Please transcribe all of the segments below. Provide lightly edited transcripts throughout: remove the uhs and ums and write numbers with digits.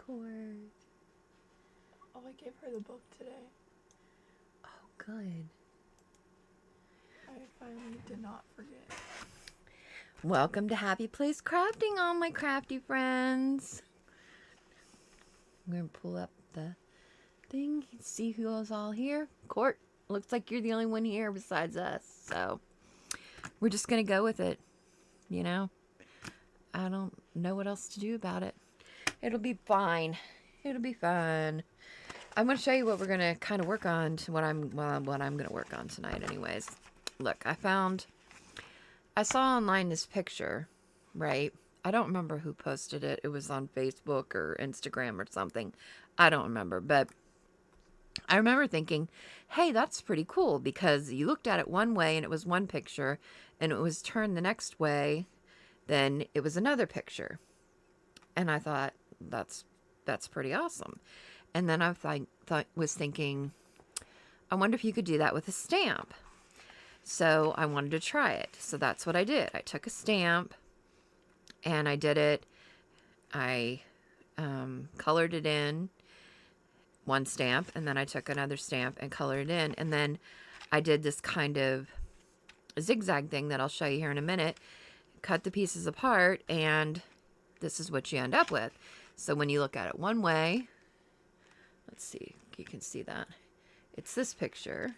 Court. Oh, I gave her the book today. Oh, good. I finally did not forget. Welcome to Happy Place Crafting, all my crafty friends. I'm going to pull up the thing, see who's all here. Court, looks like you're the only one here besides us, so we're just going to go with it, you know? I don't know what else to do about it. It'll be fine. It'll be fun. I'm going to show you what we're going to kind of work on, what I'm going to work on tonight anyways. Look, I saw online this picture, right? I don't remember who posted it. It was on Facebook or Instagram or something. I don't remember, but I remember thinking, hey, that's pretty cool, because you looked at it one way and it was one picture, and it was turned the next way, then it was another picture. And I thought, that's pretty awesome. And then I was thinking, I wonder if you could do that with a stamp. So I wanted to try it. So that's what I did. I took a stamp and I did it. I colored it in one stamp, and then I took another stamp and colored it in. And then I did this kind of zigzag thing that I'll show you here in a minute. Cut the pieces apart, and this is what you end up with. So when you look at it one way, let's see, you can see that. It's this picture.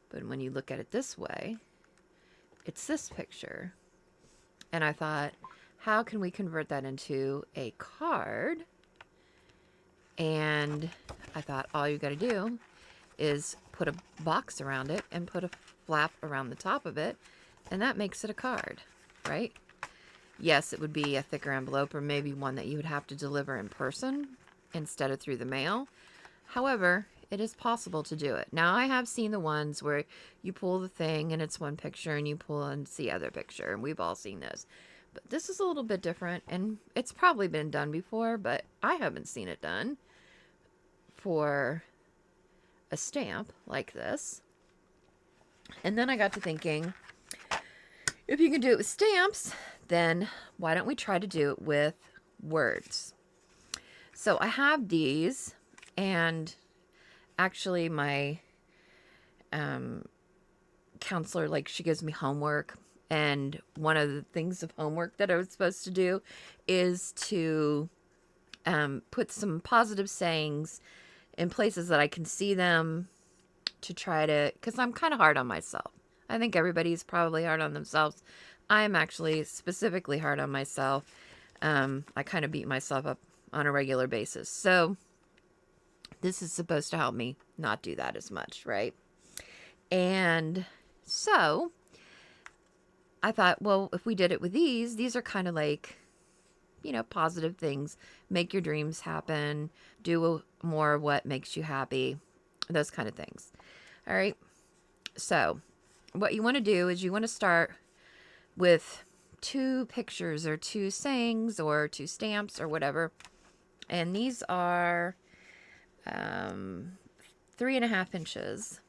But when you look at it this way, it's this picture. And I thought, how can we convert that into a card? And I thought, all you got to do is put a box around it and put a flap around the top of it, and that makes it a card, right? Yes, it would be a thicker envelope, or maybe one that you would have to deliver in person instead of through the mail. However, it is possible to do it. Now, I have seen the ones where you pull the thing and it's one picture, and you pull and see other picture, and we've all seen those. But this is a little bit different, and it's probably been done before, but I haven't seen it done for a stamp like this. And then I got to thinking, if you can do it with stamps, then why don't we try to do it with words? So I have these, and actually my counselor, like, she gives me homework, and one of the things of homework that I was supposed to do is to put some positive sayings in places that I can see them, to try to, because I'm kind of hard on myself. I think everybody's probably hard on themselves. I am actually specifically hard on myself. I kind of beat myself up on a regular basis. So this is supposed to help me not do that as much, right? And so I thought, well, if we did it with these are kind of like, you know, positive things. Make your dreams happen. Do more of what makes you happy. Those kind of things. All right. So what you want to do is you want to start with 2 pictures or 2 sayings or 2 stamps or whatever. And these are 3.5 inches.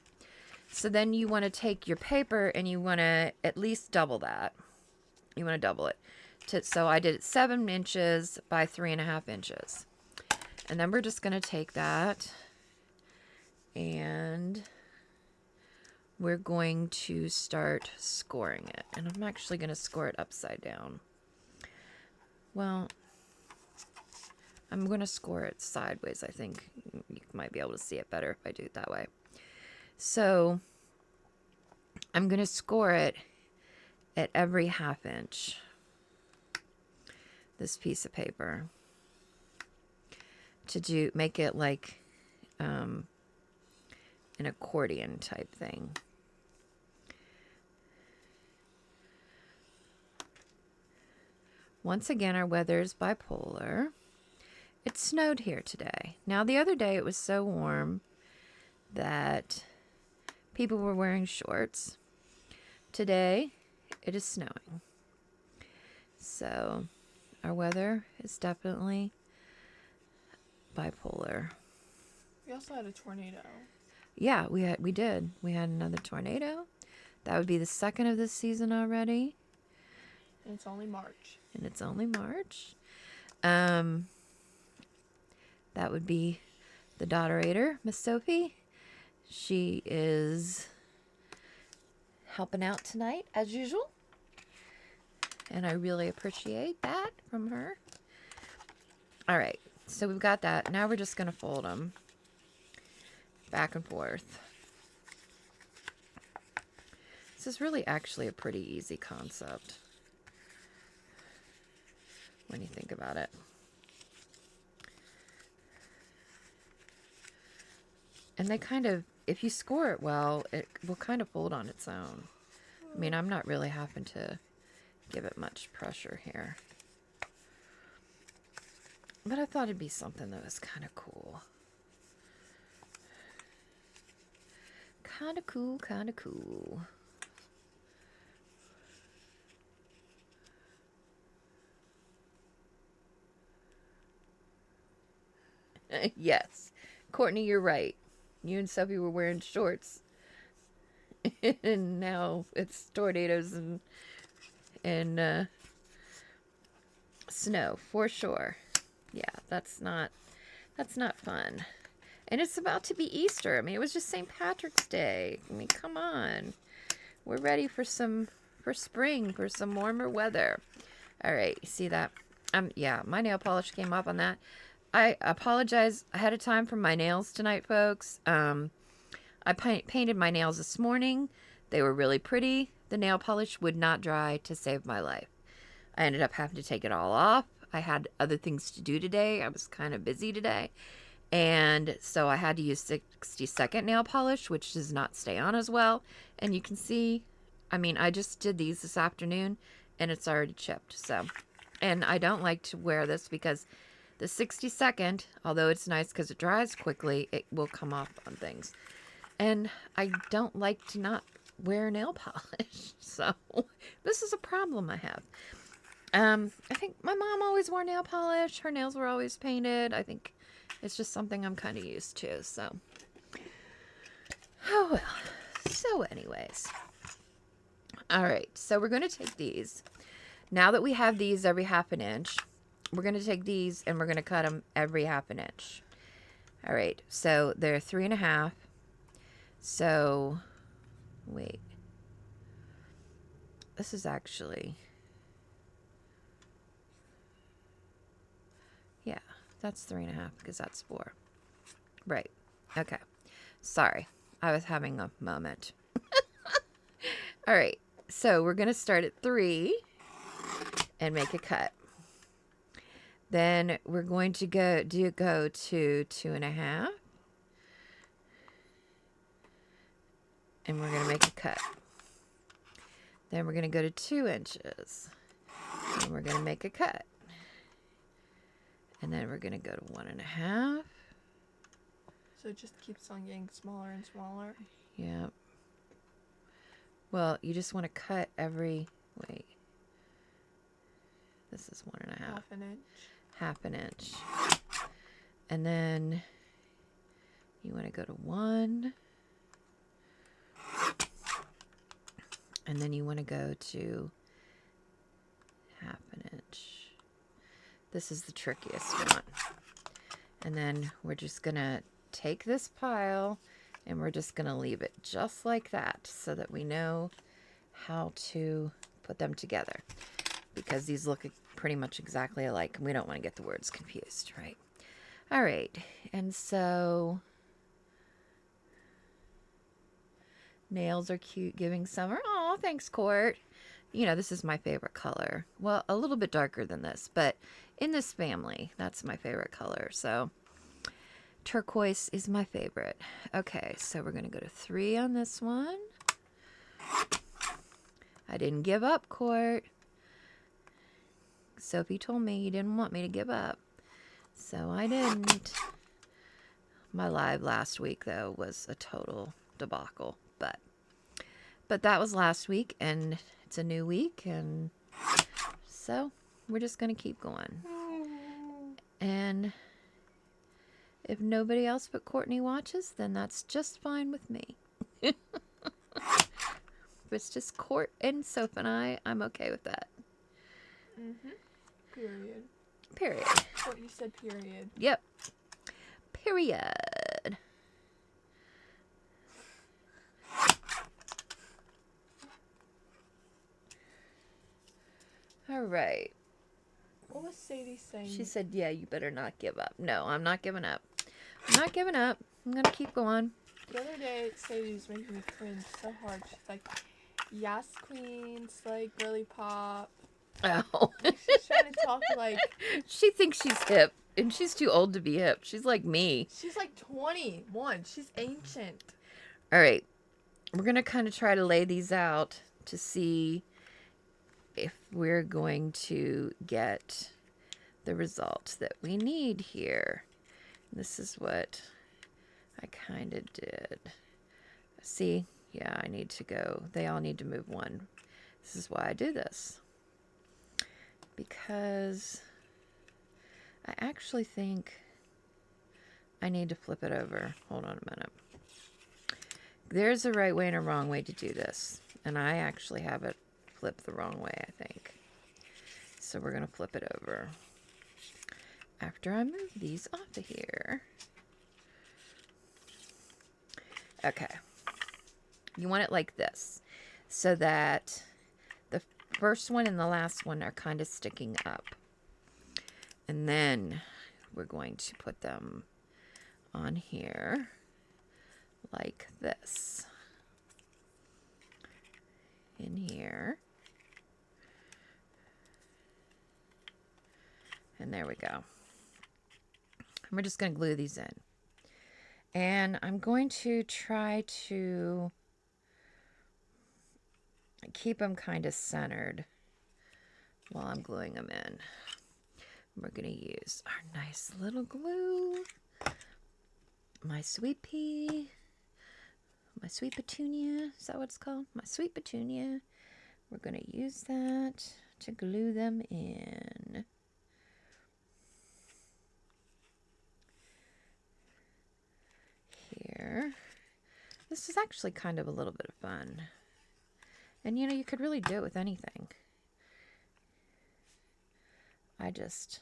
So then you want to take your paper and you want to at least double that. You want to double it. So I did 7 inches by 3.5 inches. And then we're just going to take that and we're going to start scoring it. And I'm actually going to score it upside down. Well, I'm going to score it sideways. I think you might be able to see it better if I do it that way. So I'm going to score it at every 1/2 inch. This piece of paper, to make it like an accordion type thing. Once again, our weather is bipolar. It snowed here today. Now, the other day it was so warm that people were wearing shorts. Today it is snowing. So our weather is definitely bipolar. We also had a tornado. Yeah, we did. We had another tornado. That would be the 2nd of this season already. And it's only March. And it's only March. That would be the daughterator, Miss Sophie. She is helping out tonight, as usual. And I really appreciate that from her. All right, so we've got that. Now we're just going to fold them back and forth. This is really actually a pretty easy concept when you think about it. And they kind of, if you score it well, it will kind of fold on its own. I mean, I'm not really having to give it much pressure here. But I thought it'd be something that was kind of cool. Kind of cool, kind of cool. Yes. Courtney, you're right. You and Sophie were wearing shorts. And now it's tornadoes and snow for sure. Yeah, that's not fun. And it's about to be Easter. I mean, it was just St. Patrick's Day. I mean, come on. We're ready for spring, for some warmer weather. All right, you see that? Yeah, my nail polish came up on that. I apologize ahead of time for my nails tonight, folks. I painted my nails this morning. They were really pretty. The nail polish would not dry to save my life. I ended up having to take it all off. I had other things to do today. I was kind of busy today. And so I had to use 60-second nail polish, which does not stay on as well. And you can see, I mean, I just did these this afternoon and it's already chipped. So, and I don't like to wear this because the 60-second, although it's nice because it dries quickly, it will come off on things. And I don't like to not wear nail polish. So this is a problem I have. I think my mom always wore nail polish. Her nails were always painted. I think it's just something I'm kind of used to. So, oh well. So anyways. All right. So we're going to take these. Now that we have these every half an inch, we're going to take these and we're going to cut them every half an inch. All right. So they're 3.5. So, wait. This is actually... Yeah, that's 3.5 because that's 4. Right. Okay. Sorry. I was having a moment. All right. So we're going to start at 3 and make a cut. Then we're going to go to 2.5. And we're going to make a cut. Then we're going to go to 2 inches. And we're going to make a cut. And then we're going to go to 1.5. So it just keeps on getting smaller and smaller? Yeah. Well, you just want to cut every... Wait. This is 1.5. Half an inch. Half an inch. And then you want to go to 1. And then you want to go to half an inch. This is the trickiest one. And then we're just going to take this pile and we're just going to leave it just like that so that we know how to put them together. Because these look pretty much exactly alike and we don't want to get the words confused, right? All right. And so... Nails are cute, giving summer. Oh, thanks, Court. You know, this is my favorite color. Well, a little bit darker than this, but in this family, that's my favorite color. So, turquoise is my favorite. Okay, so we're going to go to 3 on this one. I didn't give up, Court. Sophie told me you didn't want me to give up. So, I didn't. My live last week, though, was a total debacle. But that was last week, and it's a new week, and so we're just going to keep going. And if nobody else but Courtney watches, then that's just fine with me. If it's just Court and Soph and I'm okay with that. Mm-hmm. Period. Period. What you said, period. Yep. Period. All right. What was Sadie saying? She said, yeah, you better not give up. No, I'm not giving up. I'm not giving up. I'm going to keep going. The other day, Sadie was making me cringe so hard. She's like, yes, queen, slay, girly pop. Oh. Like, she's trying to talk like... She thinks she's hip, and she's too old to be hip. She's like me. She's like 21. She's ancient. All right. We're going to kind of try to lay these out to see if we're going to get the results that we need here. This is what I kind of did. See? Yeah, I need to go. They all need to move one. This is why I do this. Because I actually think I need to flip it over. Hold on a minute. There's a right way and a wrong way to do this. And I actually have it flipped the wrong way, I think. So we're going to flip it over. After I move these off of here. Okay. You want it like this. So that the first one and the last one are kind of sticking up. And then we're going to put them on here like this. In here. And there we go. And we're just going to glue these in. And I'm going to try to keep them kind of centered while I'm gluing them in. We're going to use our nice little glue. My sweet pea. My sweet petunia. Is that what it's called? My sweet petunia. We're going to use that to glue them in. Here. This is actually kind of a little bit of fun. And you know, you could really do it with anything. I just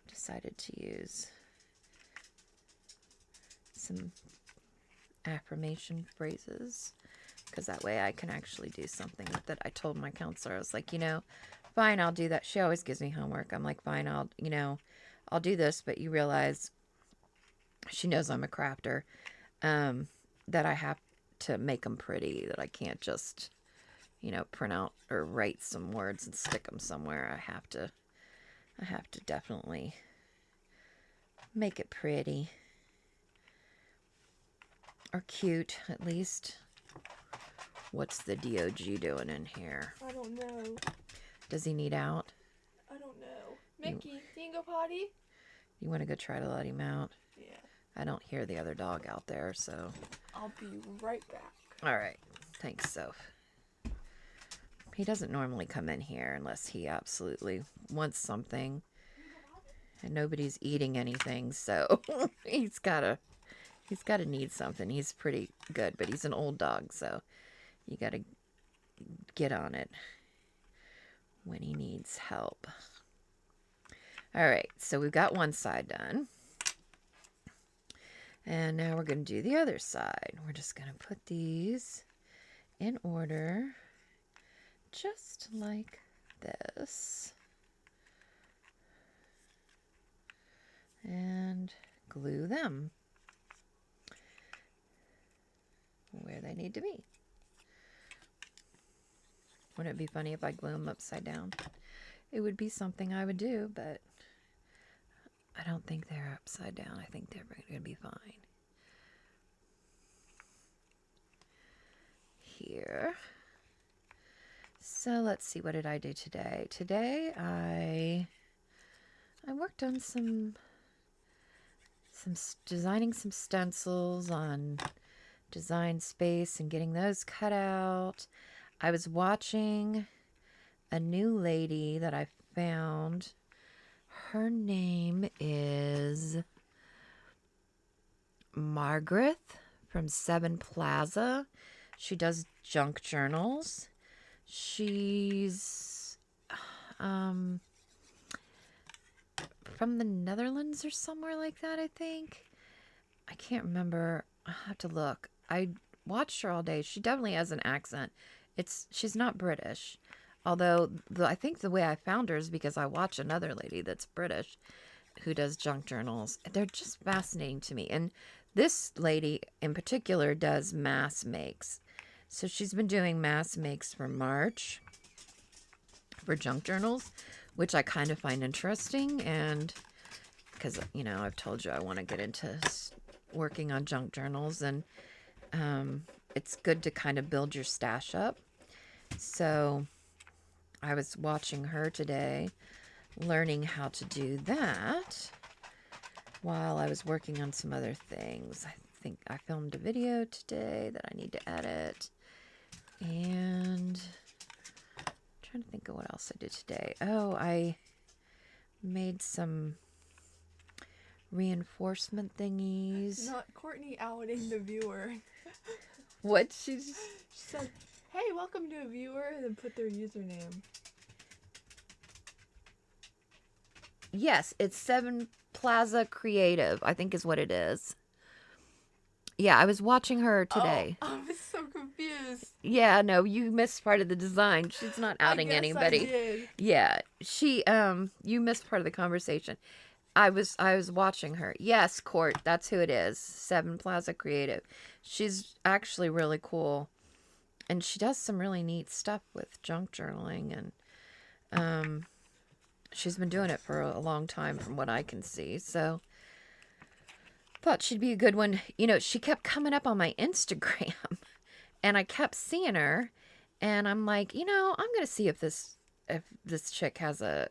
decided to use some affirmation phrases because that way I can actually do something with it. I told my counselor, I was like, you know, fine, I'll do that. She always gives me homework. I'm like, fine, I'll do this, but you realize she knows I'm a crafter, that I have to make them pretty, that I can't just, you know, print out or write some words and stick them somewhere. I have to definitely make it pretty. Or cute, at least. What's the DOG doing in here? I don't know. Does he need out? I don't know. Mickey, can you go potty? You want to go try to let him out? Yeah. I don't hear the other dog out there, so... I'll be right back. All right. Thanks, Soph. He doesn't normally come in here unless he absolutely wants something. And nobody's eating anything, so he's gotta need something. He's pretty good, but he's an old dog, so you gotta get on it when he needs help. All right, so we've got one side done. And now we're going to do the other side. We're just going to put these in order, just like this. And glue them where they need to be. Wouldn't it be funny if I glue them upside down? It would be something I would do, but I don't think they're upside down. I think they're going to be fine. Here. So let's see, what did I do today? Today I worked on designing some stencils on Design Space and getting those cut out. I was watching a new lady that I found. Her name is Margaret from Seven Plaza. She does junk journals. She's from the Netherlands or somewhere like that, I think. I can't remember. I'll have to look. I watched her all day. She definitely has an accent. She's not British. Although I think the way I found her is because I watch another lady that's British who does junk journals. They're just fascinating to me. And this lady in particular does mass makes. So she's been doing mass makes for March for junk journals, which I kind of find interesting. And because, I've told you I want to get into working on junk journals, and it's good to kind of build your stash up. So I was watching her today, learning how to do that while I was working on some other things. I think I filmed a video today that I need to edit. And I'm trying to think of what else I did today. Oh, I made some reinforcement thingies. Not Courtney outing the viewer. What? She said, hey, welcome to a viewer, and then put their username. Yes, it's 7 Plaza Creative, I think is what it is. Yeah, I was watching her today. Oh, I was so confused. Yeah, no, you missed part of the design. She's not outing anybody. I did. Yeah, you missed part of the conversation. I was watching her. Yes, Court, that's who it is. 7 Plaza Creative. She's actually really cool. And she does some really neat stuff with junk journaling, and she's been doing it for a long time from what I can see. So thought she'd be a good one. She kept coming up on my Instagram and I kept seeing her, and I'm like, I'm going to see if this chick has a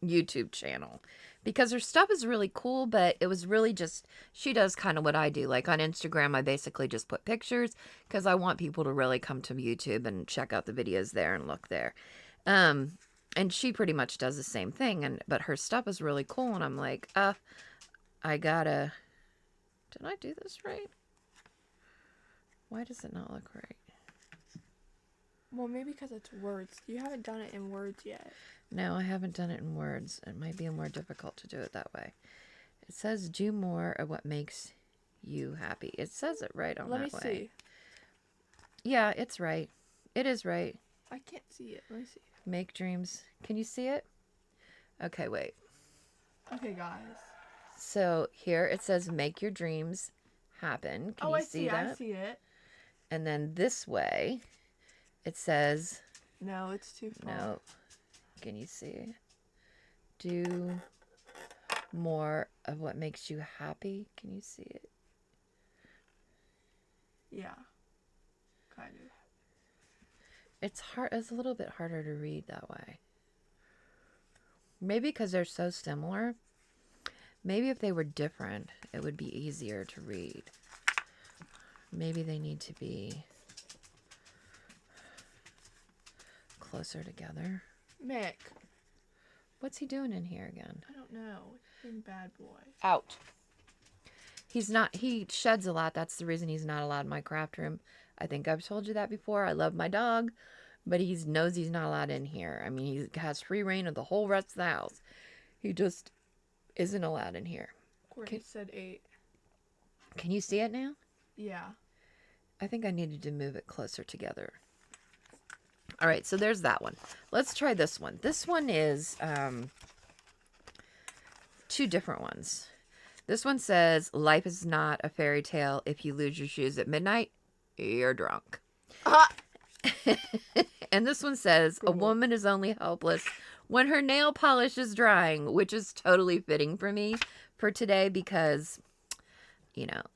YouTube channel, because her stuff is really cool, but it was really just, she does kind of what I do. Like on Instagram, I basically just put pictures because I want people to really come to YouTube and check out the videos there and look there. And she pretty much does the same thing, but her stuff is really cool, and I'm like, I gotta, did I do this right? Why does it not look right? Well, maybe because it's words. You haven't done it in words yet. No, I haven't done it in words. It might be more difficult to do it that way. It says do more of what makes you happy. It says it right on that way. Let me see. Yeah, it's right. It is right. I can't see it. Let me see. Make dreams. Can you see it? Okay, wait. Okay, guys. So here it says make your dreams happen. Can you see that? I see it. And then this way it says, no, it's too far. No. Can you see? Do more of what makes you happy. Can you see it? Yeah. Kind of. It's hard. It's a little bit harder to read that way. Maybe because they're so similar. Maybe if they were different, it would be easier to read. Maybe they need to be closer together. Mick. What's he doing in here again? I don't know. It's being bad boy. Out. He sheds a lot. That's the reason he's not allowed in my craft room. I think I've told you that before. I love my dog, but he knows he's not allowed in here. I mean, he has free reign of the whole rest of the house. He just isn't allowed in here. Courtney said 8. Can you see it now? Yeah. I think I needed to move it closer together. All right, so there's that one. Let's try this one. This one is 2 different ones. This one says, life is not a fairy tale. If you lose your shoes at midnight, you're drunk. And this one says, a woman is only helpless when her nail polish is drying, which is totally fitting for me for today because,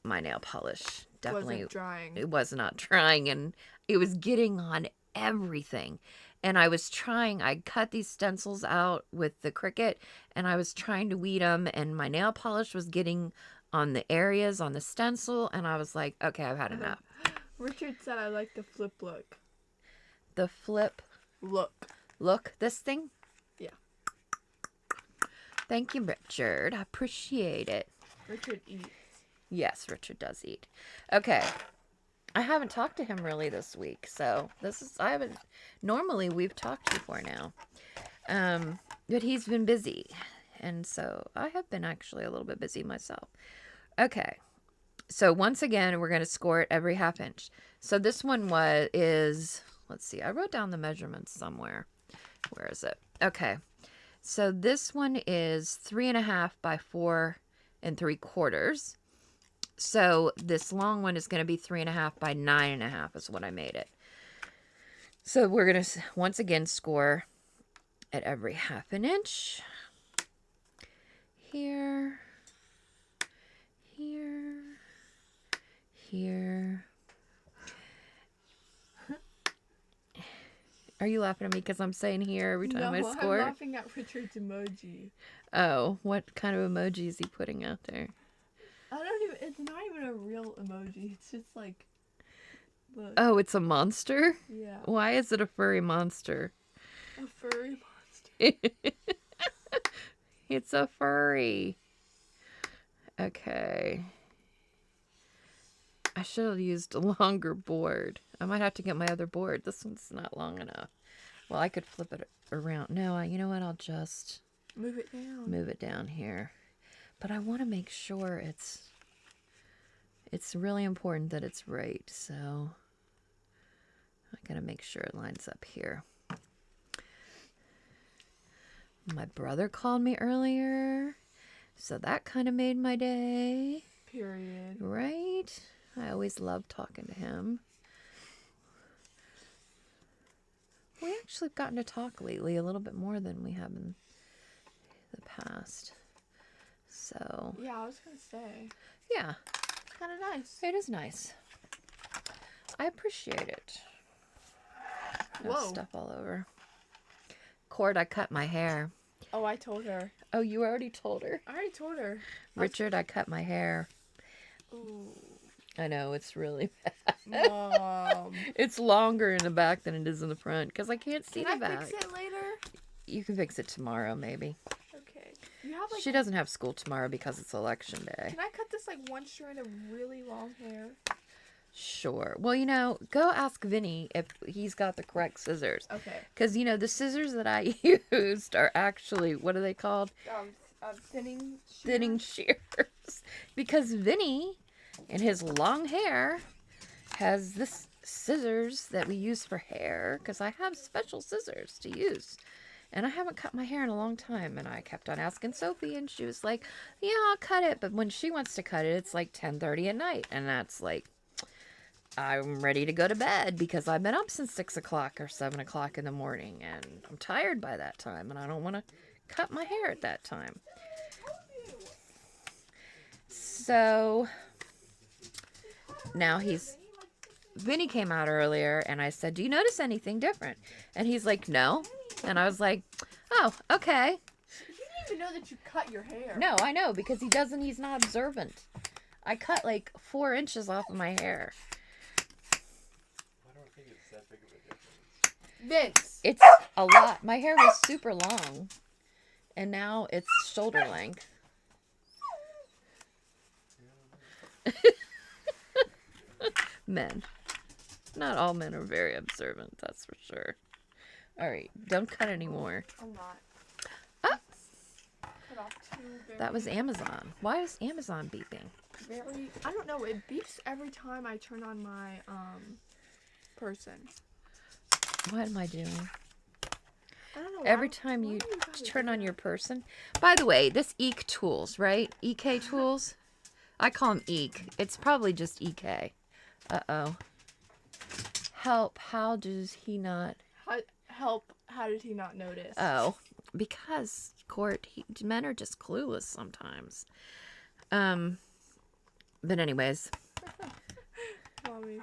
my nail polish definitely wasn't drying. It was not drying, and it was getting on everything. And I cut these stencils out with the Cricut, and I was trying to weed them, and my nail polish was getting on the areas on the stencil, and I was like, okay, I've had enough. Richard said I like the flip look. The flip look. This thing? Yeah. Thank you, Richard. I appreciate it. Richard eats. Yes, Richard does eat. Okay. I haven't talked to him really this week, so normally we've talked before now. But he's been busy. And so I have been actually a little bit busy myself. Okay. So once again, we're going to score it every half inch. So this one is, let's see, I wrote down the measurements somewhere. Where is it? Okay. So this one is 3.5 by 4 3/4. So this long one is going to be 3.5 by 9.5 is what I made it. So we're going to once again score at every half an inch. Here, here, here. Are you laughing at me because I'm saying here every time I score? I'm laughing at Richard's emoji. Oh, what kind of emoji is he putting out there? It's not even a real emoji. It's just like, look. Oh, it's a monster? Yeah. Why is it a furry monster? A furry monster. It's a furry. Okay. I should have used a longer board. I might have to get my other board. This one's not long enough. Well, I could flip it around. No, you know what? I'll just move it down here. But I want to make sure it's really important that it's right. So I got to make sure it lines up here. My brother called me earlier, so that kind of made my day. Period. Right? I always love talking to him. We actually have gotten to talk lately a little bit more than we have in the past. So. Yeah, I was going to say. Yeah. It's kind of nice. It is nice. I appreciate it. Whoa. Stuff all over. Cord, I cut my hair. Oh, I told her. Oh, you already told her? I already told her. Richard, I cut my hair. Ooh. I know, it's really bad. Mom. It's longer in the back than it is in the front because I can't see the back. Can I fix it later? You can fix it tomorrow, maybe. Okay. You have She doesn't have school tomorrow because it's election day. Can I cut this like one strand of really long hair? Sure. Well, go ask Vinny if he's got the correct scissors. Okay. Because, the scissors that I used are actually, what are they called? Thinning shears. Thinning shears. Because Vinny, in his long hair, has this scissors that we use for hair. Because I have special scissors to use. And I haven't cut my hair in a long time. And I kept on asking Sophie, and she was like, yeah, I'll cut it. But when she wants to cut it, it's like 10:30 at night. And that's like, I'm ready to go to bed because I've been up since 6 o'clock or 7 o'clock in the morning. And I'm tired by that time. And I don't want to cut my hair at that time. So now Vinny came out earlier and I said, do you notice anything different? And he's like, no. And I was like, oh, okay. He didn't even know that you cut your hair. No, I know, because he's not observant. I cut like 4 inches off of my hair. I don't think it's that big of a difference. Vince. It's a lot. My hair was super long. And now it's shoulder length. Men. Not all men are very observant, that's for sure. Alright, don't cut anymore. I'm not. Ah! Cut off two very, That was Amazon. Why is Amazon beeping? I don't know, it beeps every time I turn on my person. What am I doing? I don't know. Every time you turn on your person. By the way, this Eek Tools, right? EK Tools? I call them Eek. It's probably just EK. Uh-oh. Help. How does he not... Help. How did he not notice? Oh. Because, Court, men are just clueless sometimes. But anyways. Mommy.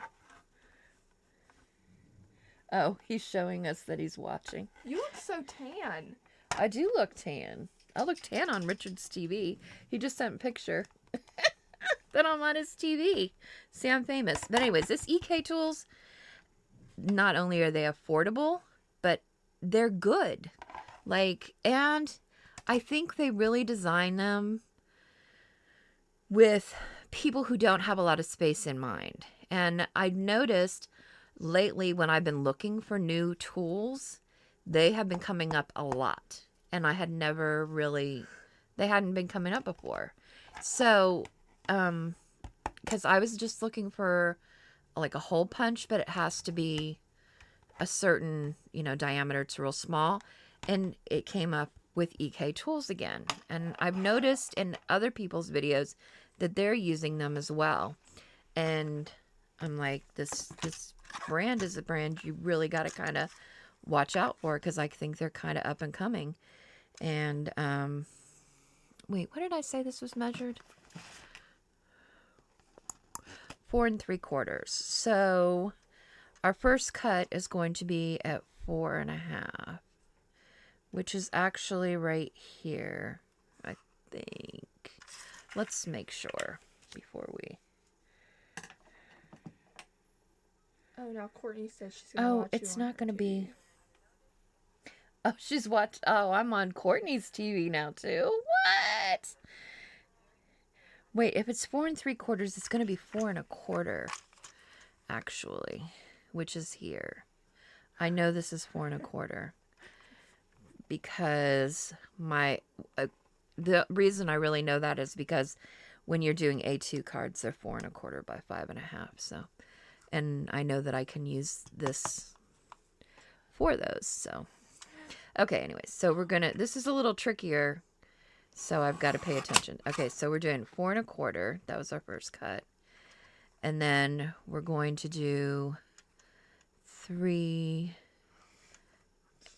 Oh, he's showing us that he's watching. You look so tan. I do look tan. I look tan on Richard's TV. He just sent a picture. That I'm on his TV. See, I'm famous. But anyways, this EK Tools, not only are they affordable, but they're good. And I think they really design them with people who don't have a lot of space in mind. And I've noticed lately when I've been looking for new tools, they have been coming up a lot. And I had never really They hadn't been coming up before. So, because I was just looking for like a hole punch, but it has to be a certain, diameter. It's real small. And it came up with EK Tools again. And I've noticed in other people's videos that they're using them as well. And I'm like, this brand is a brand you really got to kind of watch out for, because I think they're kind of up and coming. And, wait, what did I say this was measured? 4 3/4. So our first cut is going to be at 4.5, which is actually right here, I think. Let's make sure before we. Oh, now Courtney says she's gonna watch it's you on not going to TV. be. Oh, she's watched. Oh, I'm on Courtney's TV now too. What? Wait, if it's 4 3/4, it's going to be 4 1/4, actually, which is here. I know this is 4 1/4 because the reason I really know that is because when you're doing A2 cards, they're 4 1/4 by 5.5. So, and I know that I can use this for those. So, okay. Anyways, so this is a little trickier. So I've got to pay attention. Okay, so we're doing 4 1/4. That was our first cut. And then we're going to do 3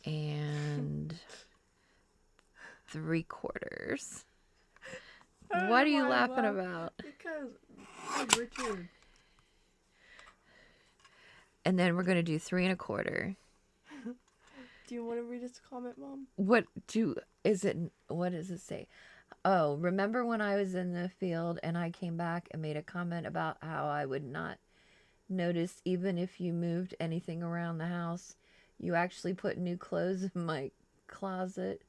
3/4. What are you laughing about? Because Richard. And then we're going to do 3 1/4. Do you want to read his comment, Mom? What does it say? Oh, remember when I was in the field and I came back and made a comment about how I would not notice even if you moved anything around the house? You actually put new clothes in my closet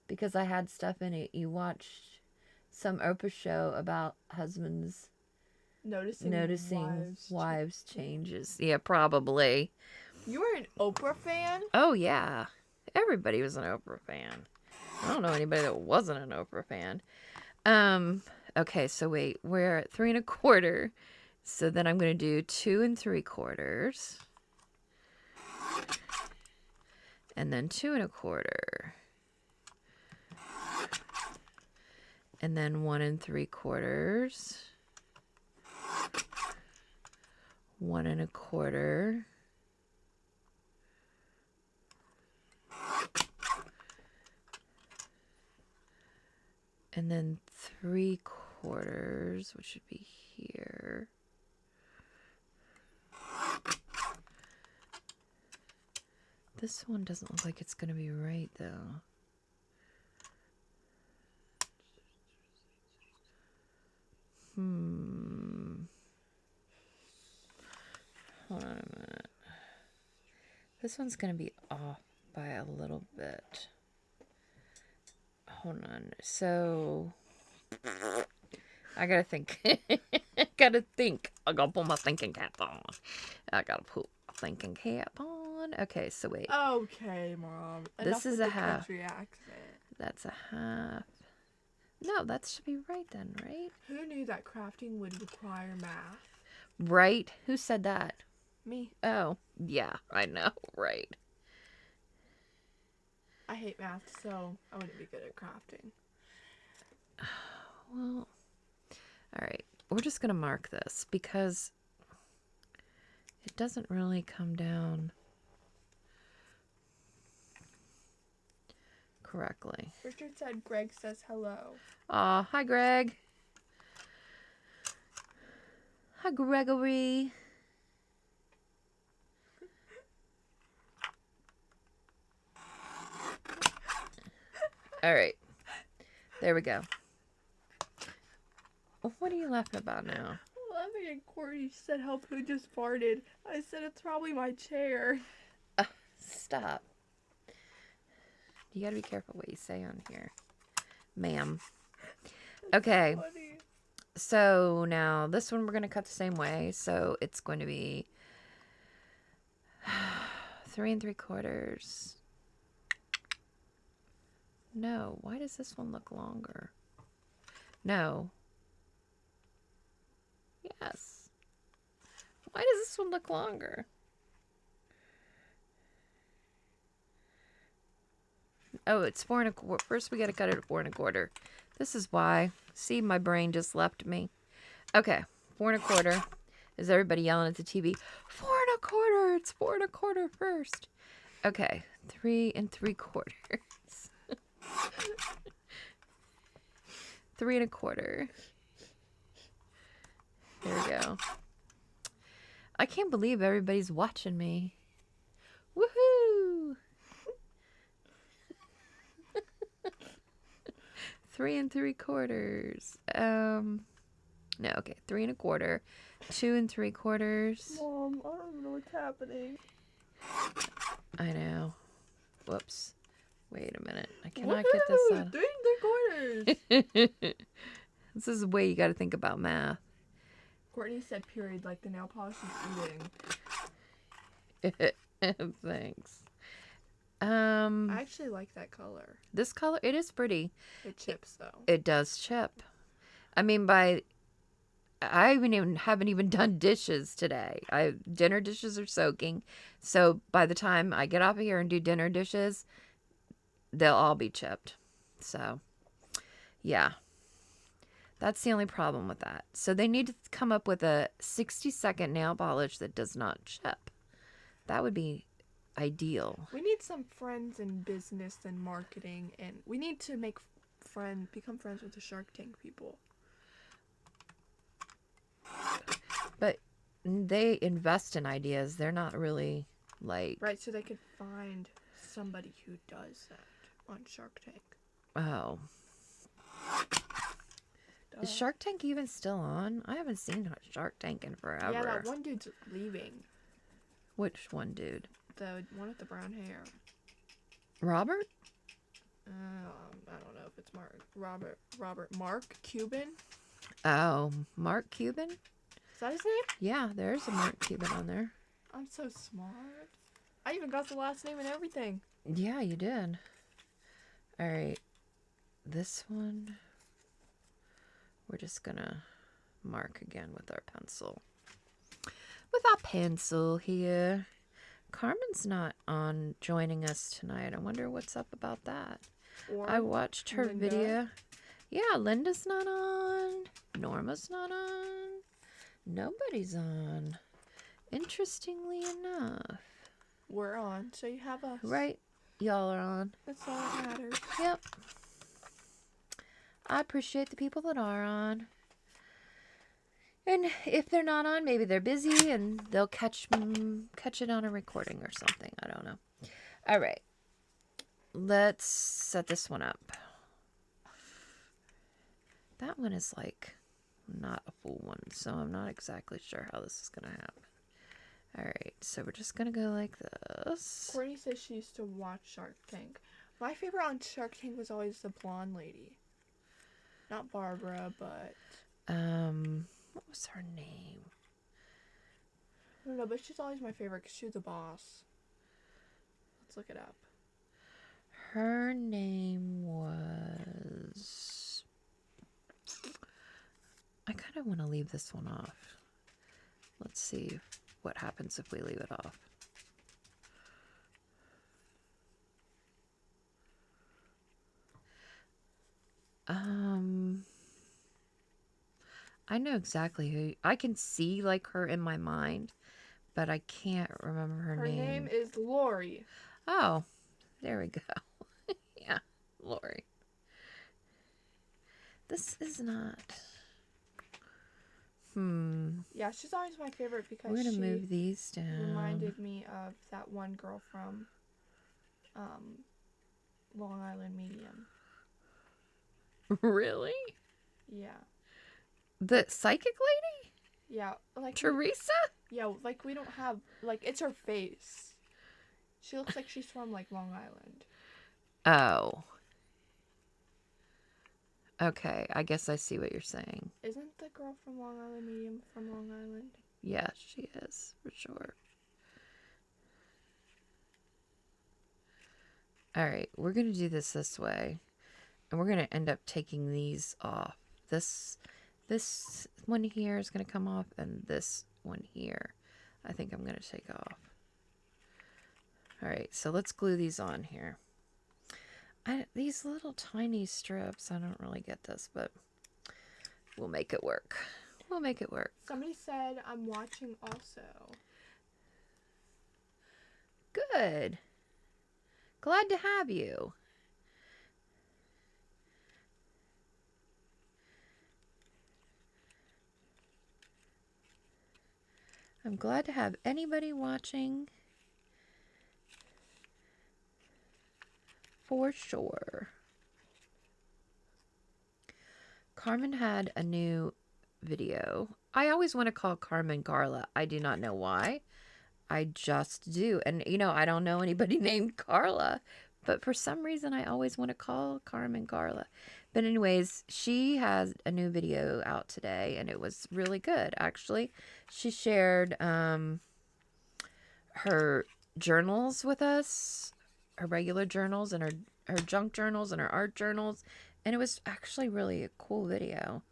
because I had stuff in it. You watched some Oprah show about husbands noticing wives changes. Yeah, probably. You were an Oprah fan? Oh, yeah. Everybody was an Oprah fan. I don't know anybody that wasn't an Oprah fan. Okay, so wait. We're at 3 1/4. So then I'm going to do 2 3/4. And then 2 1/4. And then 1 3/4. 1 1/4. And then 3/4, which should be here. This one doesn't look like it's going to be right, though. Hold on a minute. This one's going to be off by a little bit. Hold on. So, I gotta think. I gotta put my thinking cap on. Okay, so wait. Okay, Mom. This is with a the half. country accent. That's a half. No, that should be right then, right? Who knew that crafting would require math? Right? Who said that? Me. Oh, yeah, I know, right. I hate math, so I wouldn't be good at crafting. Well, all right. We're just going to mark this because it doesn't really come down correctly. Richard said Greg says hello. Aw, hi, Greg. Hi, Gregory. All right. There we go. What are you laughing about now? Laughing at Courtney. She said help, who just farted. I said it's probably my chair. Stop. You gotta be careful what you say on here, ma'am. Okay. Funny. So now this one we're going to cut the same way. So it's going to be 3 3/4. No. Why does this one look longer? No. Yes. Why does this one look longer? Oh, it's 4 1/4. First, we got to cut it at 4 1/4. This is why. See, my brain just left me. Okay, 4 1/4. Is everybody yelling at the TV? 4 1/4. It's 4 1/4 first. Okay, 3 3/4. 3 1/4. There we go. I can't believe everybody's watching me. Woohoo! 3 3/4. No, okay, 3 1/4, 2 3/4. Mom, I don't even know what's happening. I know. Whoops. Wait a minute. I cannot get this Woohoo! out. 3 3/4. This is the way you got to think about math. Courtney said period like the nail polish is eating. Thanks. I actually like that color. This color, it is pretty. It chips though. It does chip. I mean, I haven't even done dishes today. Dinner dishes are soaking. So by the time I get off of here and do dinner dishes, they'll all be chipped. So, yeah. That's the only problem with that. So they need to come up with a 60-second nail polish that does not chip. That would be ideal. We need some friends in business and marketing, and we need to become friends with the Shark Tank people. But they invest in ideas. They're not really like... Right, so they could find somebody who does that on Shark Tank. Oh. Duh. Is Shark Tank even still on? I haven't seen Shark Tank in forever. Yeah, that one dude's leaving. Which one, dude? The one with the brown hair. Robert? I don't know if it's Mark Cuban? Oh, Mark Cuban? Is that his name? Yeah, there's a Mark Cuban on there. I'm so smart. I even got the last name and everything. Yeah, you did. All right. This one, we're just gonna mark again with our pencil. With our pencil here. Carmen's not on joining us tonight. I wonder what's up about that. Or I watched her Linda. video. Yeah, Linda's not on. Norma's not on. Nobody's on. Interestingly enough. We're on, so you have us. Right? Y'all are on. That's all that matters. Yep. I appreciate the people that are on. And if they're not on, maybe they're busy and they'll catch it on a recording or something. I don't know. All right. Let's set this one up. That one is like not a full one, so I'm not exactly sure how this is going to happen. All right. So we're just going to go like this. Courtney says she used to watch Shark Tank. My favorite on Shark Tank was always the blonde lady. Not Barbara, but... What was her name? I don't know, but she's always my favorite because she's the boss. Let's look it up. Her name was... I kind of want to leave this one off. Let's see what happens if we leave it off. I know exactly who... I can see, like, her in my mind, but I can't remember her name. Her name is Lori. Oh, there we go. Yeah, Lori. This is not... Yeah, she's always my favorite because We're going to she move these down. reminded me of that one girl from Long Island Medium. Really? Yeah. The psychic lady? Yeah, like... Teresa? Yeah, like we don't have... Like, it's her face. She looks like she's from, like, Long Island. Oh. Okay, I guess I see what you're saying. Isn't the girl from Long Island Medium from Long Island? Yeah, she is, for sure. All right, we're going to do this way. And we're going to end up taking these off. This one here is going to come off, and this one here I think I'm going to take off. All right, so let's glue these on here. These little tiny strips, I don't really get this, but we'll make it work. We'll make it work. Somebody said I'm watching also. Good. Glad to have you. I'm glad to have anybody watching. For sure. Carmen had a new video. I always want to call Carmen Carla. I do not know why. I just do. And, you know, I don't know anybody named Carla. But for some reason, I always want to call Carmen Carla. But anyways, she has a new video out today. And it was really good, actually. She shared her journals with us. Her regular journals and her junk journals and her art journals. And it was actually really a cool video.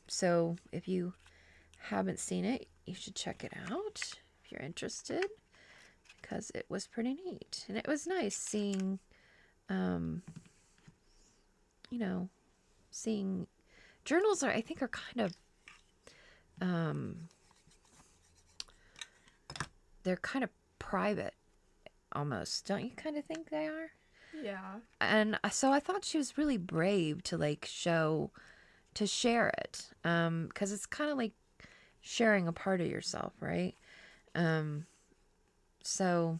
So if you haven't seen it, you should check it out if you're interested, because it was pretty neat. And it was nice seeing, you know, seeing journals I think are kind of, they're kind of private almost. Don't you kind of think they are? Yeah. And so I thought she was really brave to like share it. Because it's kind of like sharing a part of yourself, right? So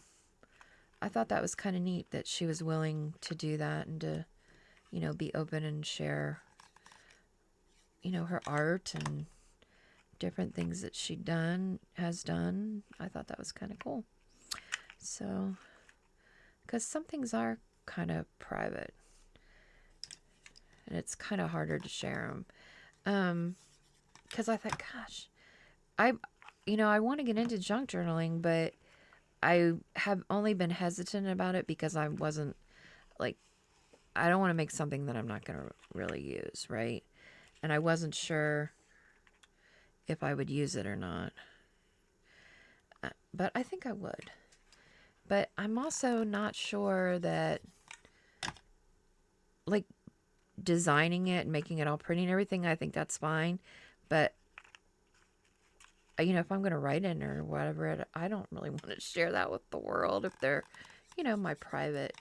I thought that was kind of neat that she was willing to do that and to, you know, be open and share, you know, her art and different things that has done. I thought that was kind of cool. So, because some things are kind of private and it's kind of harder to share them. Because I thought, gosh, I want to get into junk journaling, but I have only been hesitant about it because I wasn't like, I don't want to make something that I'm not going to really use, right? And I wasn't sure if I would use it or not. But I think I would. But I'm also not sure that, like, designing it and making it all pretty and everything, I think that's fine. But, you know, if I'm going to write in or whatever, I don't really want to share that with the world if they're, you know, my private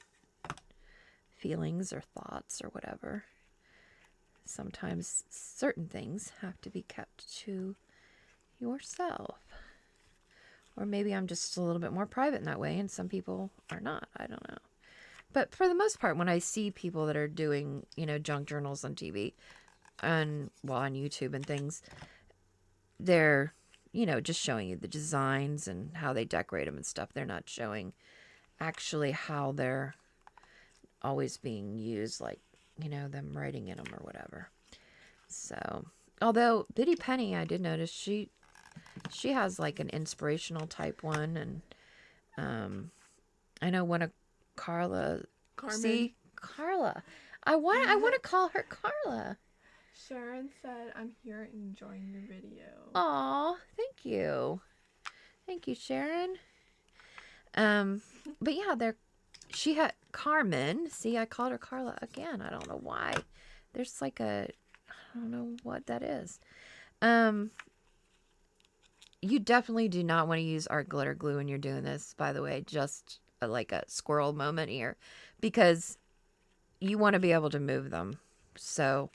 feelings or thoughts or whatever. Sometimes certain things have to be kept to yourself. Or maybe I'm just a little bit more private in that way, and some people are not. I don't know. But for the most part, when I see people that are doing, you know, junk journals on TV and, well, on YouTube and things, they're, you know, just showing you the designs and how they decorate them and stuff. They're not showing actually how they're always being used, like, you know, them writing in them or whatever. So, although Biddy Penny, I did notice she has like an inspirational type one, and I know one of Carmen. See, Carla. I want to call her Carla. Sharon said, I'm here enjoying your video. Aw, thank you. Thank you, Sharon. But yeah, she had Carmen. See, I called her Carla again. I don't know why. There's like I don't know what that is. You definitely do not want to use art glitter glue when you're doing this, by the way. Just like a squirrel moment here. Because you want to be able to move them. So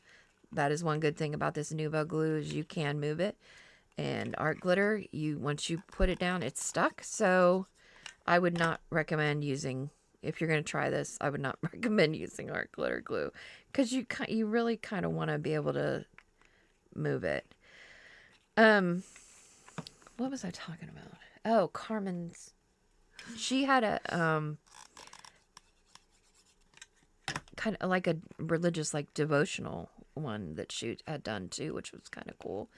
that is one good thing about this Nuvo glue is you can move it. And art glitter, once you put it down, it's stuck. So I would not recommend using, if you're going to try this, I would not recommend using art glitter glue. Because you really kind of want to be able to move it. What was I talking about? Oh, Carmen's. She had a kind of like a religious, like devotional one that she had done too, which was kind of cool.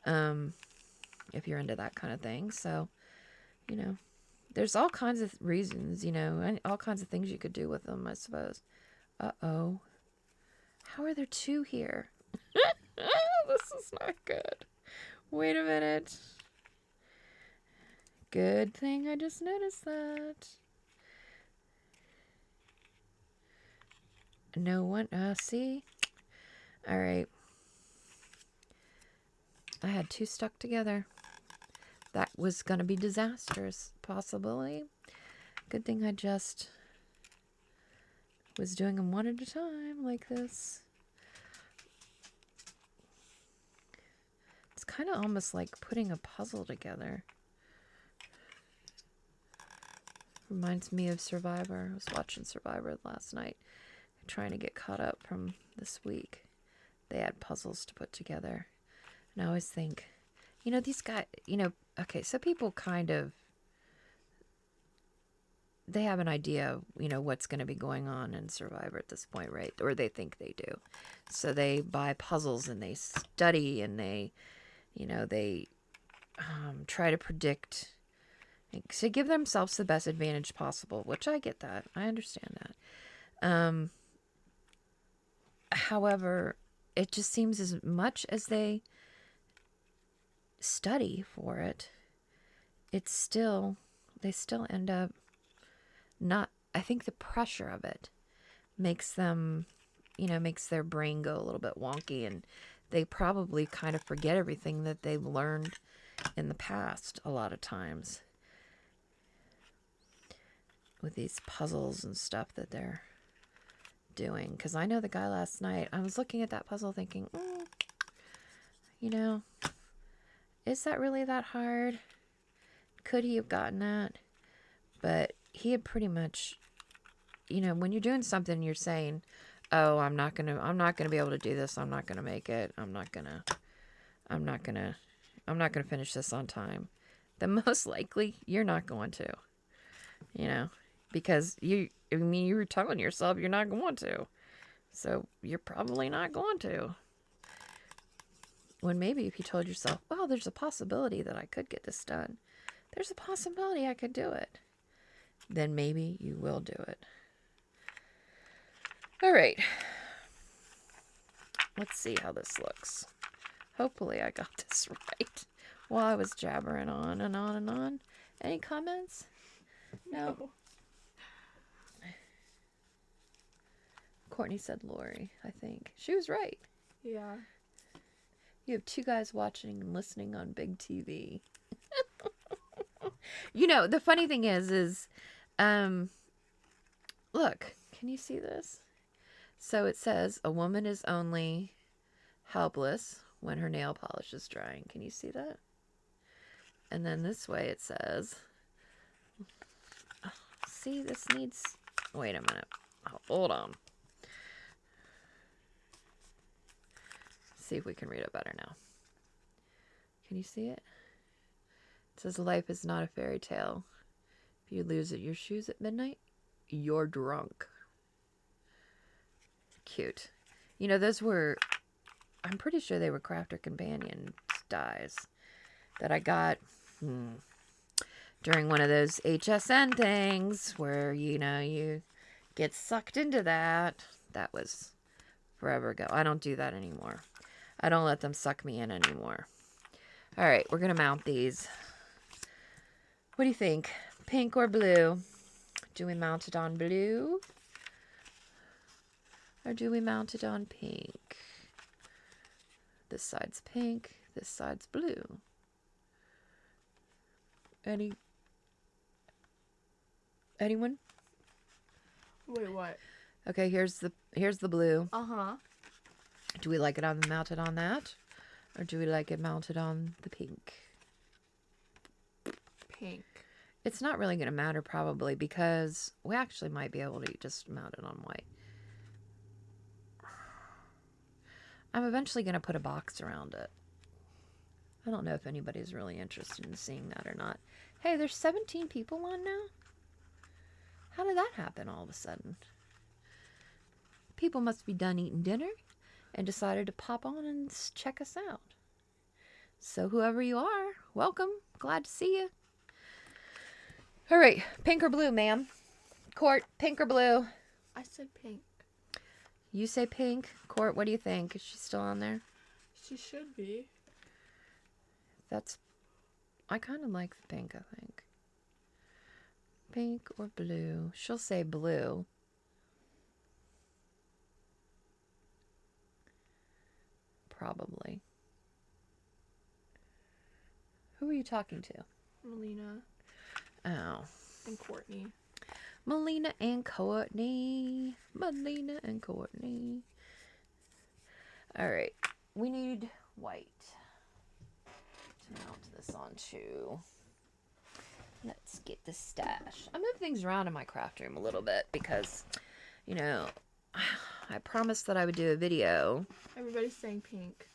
If you're into that kind of thing. So, you know, there's all kinds of reasons, you know, and all kinds of things you could do with them, I suppose. Uh-oh. How are there two here? This is not good. Wait a minute. Good thing I just noticed that. No one, see? All right. I had two stuck together. That was going to be disastrous, possibly. Good thing I just was doing them one at a time like this. It's kind of almost like putting a puzzle together. Reminds me of Survivor. I was watching Survivor last night, trying to get caught up from this week. They had puzzles to put together. And I always think, you know, these guys, you know, okay, so people kind of, they have an idea of, you know, what's going to be going on in Survivor at this point, right? Or they think they do. So they buy puzzles and they study and they, you know, they try to predict, to give themselves the best advantage possible, which I get that. I understand that. However, it just seems as much as they study for it, it's still, they still end up not, I think the pressure of it makes them, you know, makes their brain go a little bit wonky, and they probably kind of forget everything that they've learned in the past a lot of times with these puzzles and stuff that they're doing. Because I know the guy last night, I was looking at that puzzle thinking, you know, is that really that hard? Could he have gotten that? But he had pretty much, you know, when you're doing something, you're saying, oh, I'm not gonna be able to do this. I'm not gonna make it. I'm not gonna finish this on time. Then most likely you're not going to, you know, because you were telling yourself you're not going to. So you're probably not going to. When maybe if you told yourself, well, there's a possibility that I could get this done. There's a possibility I could do it. Then maybe you will do it. All right. Let's see how this looks. Hopefully I got this right while I was jabbering on and on and on. Any comments? No. Courtney said Lori, I think. She was right. Yeah. You have two guys watching and listening on big TV. You know, the funny thing is, look, can you see this? So it says, a woman is only helpless when her nail polish is drying. Can you see that? And then this way it says, see, this needs, wait a minute. Hold on. See if we can read it better now. Can you see it? It says, life is not a fairy tale. If you lose your shoes at midnight, you're drunk. Cute. You know, those were, I'm pretty sure they were Crafter Companion dies that I got during one of those HSN things where, you know, you get sucked into that. That was forever ago. I don't do that anymore. I don't let them suck me in anymore. All right, we're going to mount these. What do you think? Pink or blue? Do we mount it on blue? Or do we mount it on pink? This side's pink. This side's blue. Anyone? Wait, what? Okay, here's the blue. Uh-huh. Do we like it mounted on that? Or do we like it mounted on the pink? Pink. It's not really going to matter probably because we actually might be able to just mount it on white. I'm eventually going to put a box around it. I don't know if anybody's really interested in seeing that or not. Hey, there's 17 people on now? How did that happen all of a sudden? People must be done eating dinner and decided to pop on and check us out. So whoever you are, welcome. Glad to see you. All right, pink or blue, ma'am? Court, pink or blue? I said pink. You say pink. Court, what do you think? Is she still on there? She should be. I kind of like the pink, I think. Pink or blue? She'll say blue. Probably. Who are you talking to? Melina Oh. and Courtney. Melina and Courtney. Melina and Courtney. Alright. We need white to mount this onto. Let's get the stash. I move things around in my craft room a little bit because, you know, I promised that I would do a video. Everybody's saying pink.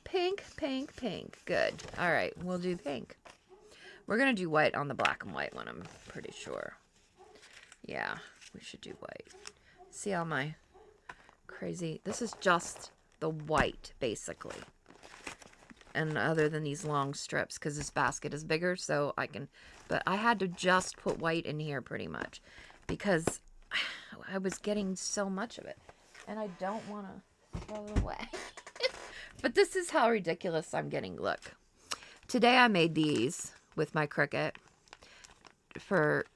Pink, pink, pink. Good. Alright, we'll do pink. We're going to do white on the black and white one, I'm pretty sure. Yeah, we should do white. See how my crazy... This is just the white, basically. And other than these long strips, because this basket is bigger, so I can... But I had to just put white in here, pretty much. Because I was getting so much of it. And I don't want to throw it away. But this is how ridiculous I'm getting. Look. Today I made these with my Cricut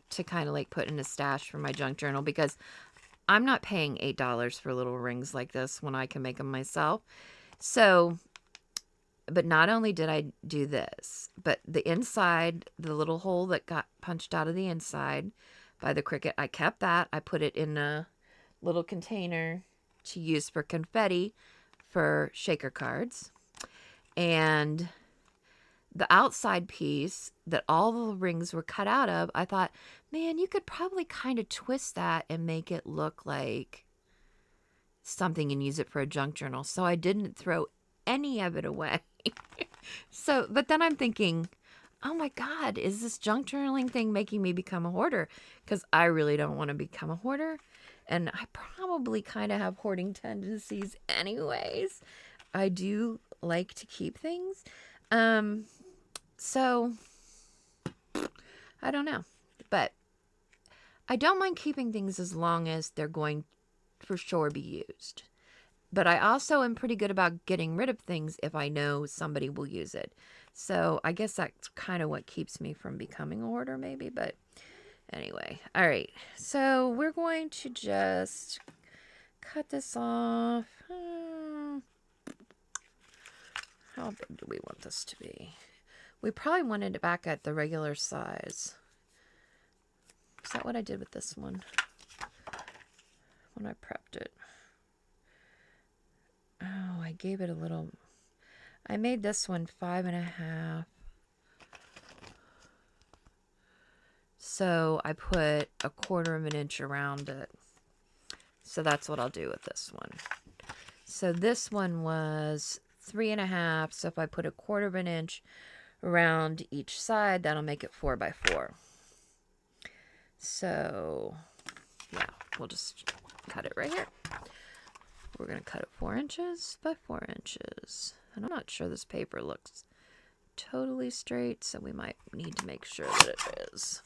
to kind of like put in a stash for my junk journal, because I'm not paying $8 for little rings like this when I can make them myself. So, but not only did I do this, but the inside, the little hole that got punched out of the inside by the Cricut, I kept that. I put it in a little container to use for confetti for shaker cards. And the outside piece that all the rings were cut out of, I thought, man, you could probably kind of twist that and make it look like something and use it for a junk journal. So I didn't throw any of it away. But then I'm thinking, oh my God, is this junk journaling thing making me become a hoarder? Because I really don't want to become a hoarder. And I probably kind of have hoarding tendencies anyways. I do like to keep things. So, I don't know. But I don't mind keeping things as long as they're going for sure be used. But I also am pretty good about getting rid of things if I know somebody will use it. So I guess that's kind of what keeps me from becoming a hoarder maybe. But anyway. All right. So we're going to just cut this off. How big do we want this to be? We probably wanted it back at the regular size. Is that what I did with this one? When I prepped it. Oh, I gave it a little... I made this one 5.5. So I put 1/4 of an inch around it. So that's what I'll do with this one. So this one was 3.5. So if I put 1/4 of an inch around each side, that'll make it 4 by 4. So yeah, we'll just cut it right here. We're going to cut it 4 inches by 4 inches. And I'm not sure this paper looks totally straight, so we might need to make sure that it is.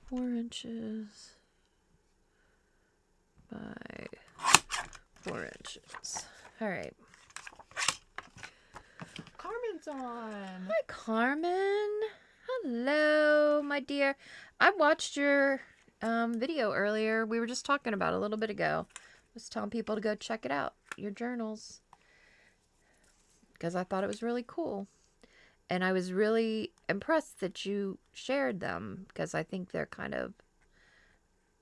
4 inches by 4 inches. All right. Carmen's on. Hi, Carmen. Hello, my dear. I watched your video earlier. We were just talking about it a little bit ago. I was telling people to go check it out, your journals, because I thought it was really cool. And I was really impressed that you shared them, because I think they're kind of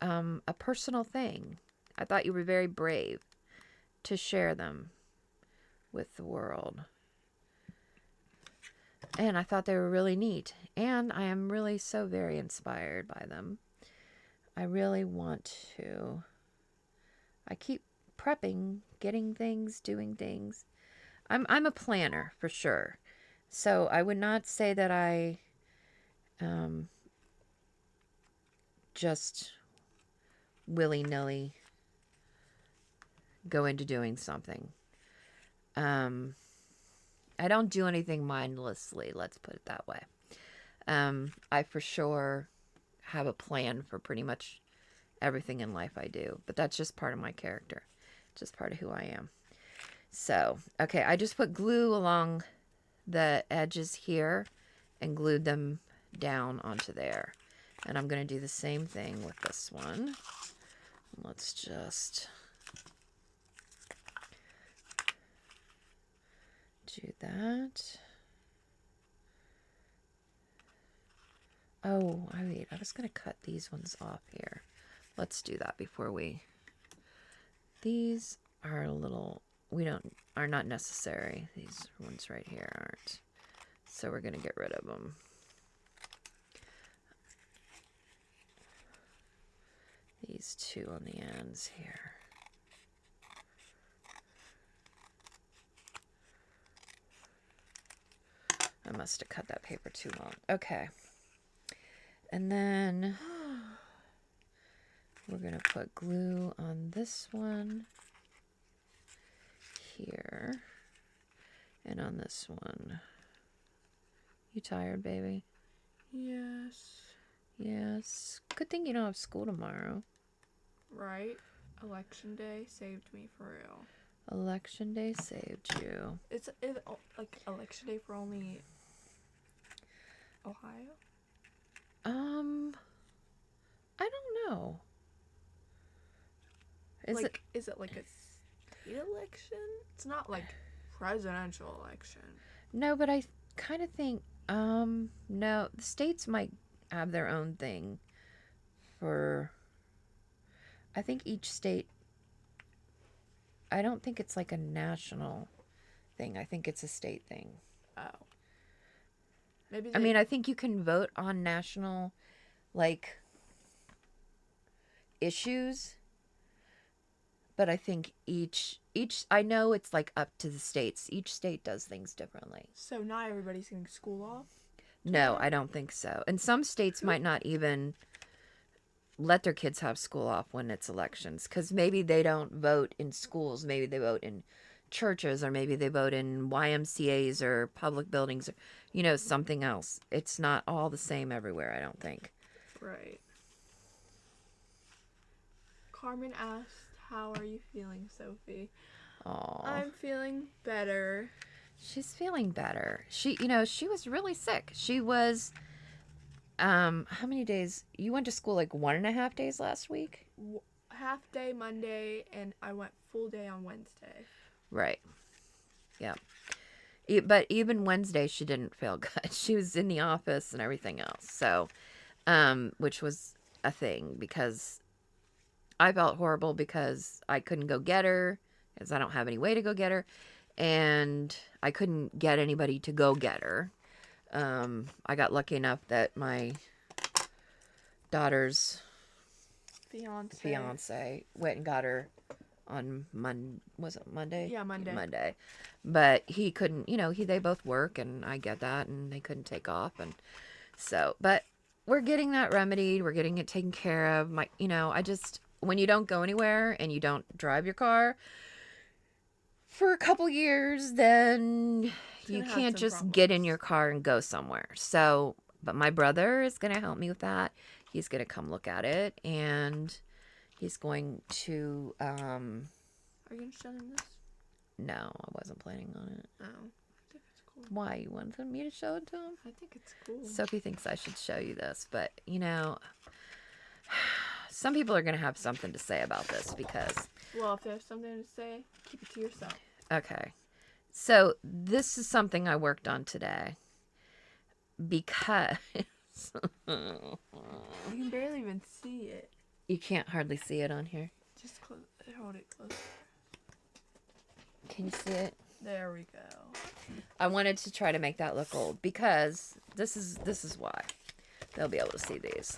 a personal thing. I thought you were very brave to share them with the world. And I thought they were really neat. And I am really so very inspired by them. I really want to... I keep prepping, getting things, doing things. I'm a planner for sure. So I would not say that I just willy-nilly go into doing something. I don't do anything mindlessly, let's put it that way. I for sure have a plan for pretty much everything in life I do. But that's just part of my character. Just part of who I am. So, okay, I just put glue along the edges here and glued them down onto there. And I'm going to do the same thing with this one. Let's just do that. Oh, wait, I was going to cut these ones off here. Let's do that before we... These are a little... are not necessary. These ones right here aren't. So we're going to get rid of them. These two on the ends here. I must have cut that paper too long. Okay. And then we're going to put glue on this one here and on this one. You tired, baby? Yes. Yes. Good thing you don't have school tomorrow. Right? Election day saved me for real. Election day saved you. It's like election day for only Ohio? I don't know. Is it like a state election? It's not like presidential election. No, but I kind of think no, the states might have their own thing for... I think each state... I don't think it's like a national thing. I think it's a state thing. Oh. Maybe I mean, I think you can vote on national, like, issues, but I think each I know it's like up to the states. Each state does things differently. So not everybody's getting school off? No, I don't think so. And some states might not even let their kids have school off when it's elections, because maybe they don't vote in schools. Maybe they vote in churches, or maybe they vote in YMCAs or public buildings, or, you know, something else. It's not all the same everywhere, I don't think. Right. Carmen asked, how are you feeling, Sophie? Aw. I'm feeling better. She's feeling better. She was really sick. She was, how many days? You went to school like 1.5 days last week? Half day Monday, and I went full day on Wednesday. Right. Yeah. But even Wednesday, she didn't feel good. She was in the office and everything else. So, which was a thing, because I felt horrible because I couldn't go get her, because I don't have any way to go get her. And I couldn't get anybody to go get her. I got lucky enough that my daughter's fiance went and got her on was it Monday? Yeah, Monday. Monday. But he couldn't, they both work, and I get that, and they couldn't take off. And so, but we're getting that remedied. We're getting it taken care of. When you don't go anywhere and you don't drive your car for a couple years, then you can't just get in your car and go somewhere. So, but my brother is going to help me with that. He's going to come look at it, and he's going to, Are you going to show him this? No, I wasn't planning on it. Oh, I think it's cool. Why? You wanted me to show it to him? I think it's cool. Sophie thinks I should show you this, but, some people are going to have something to say about this, because... Well, if there's something to say, keep it to yourself. Okay. So, this is something I worked on today. Because... You can barely even see it. You can't hardly see it on here. Just hold it close. Can you see it? There we go. I wanted to try to make that look old, because this is why. They'll be able to see these.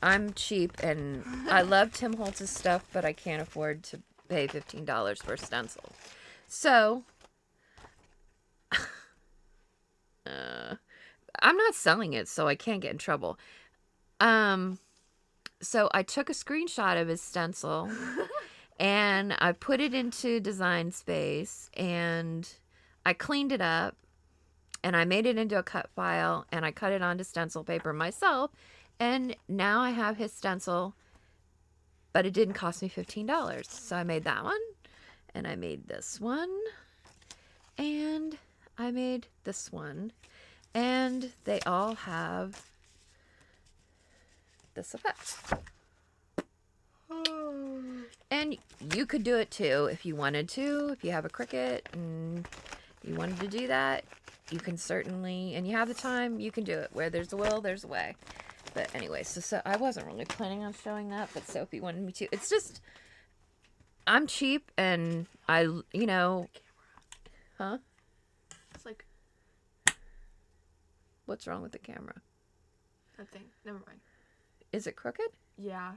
I'm cheap, and I love Tim Holtz's stuff, but I can't afford to pay $15 for a stencil. So, I'm not selling it, so I can't get in trouble. So I took a screenshot of his stencil, and I put it into Design Space, and I cleaned it up, and I made it into a cut file, and I cut it onto stencil paper myself, and now I have his stencil, but it didn't cost me $15. So I made that one, and I made this one, and I made this one, and they all have this effect. And you could do it too if you wanted to. If you have a Cricut and you wanted to do that, you can certainly, and you have the time, you can do it. Where there's a will, there's a way. But anyway, so I wasn't really planning on showing that, but Sophie wanted me to. It's just, I'm cheap, and I, you know, huh? It's like What's wrong with the camera? that thing. Never mind. Is it crooked? Yeah.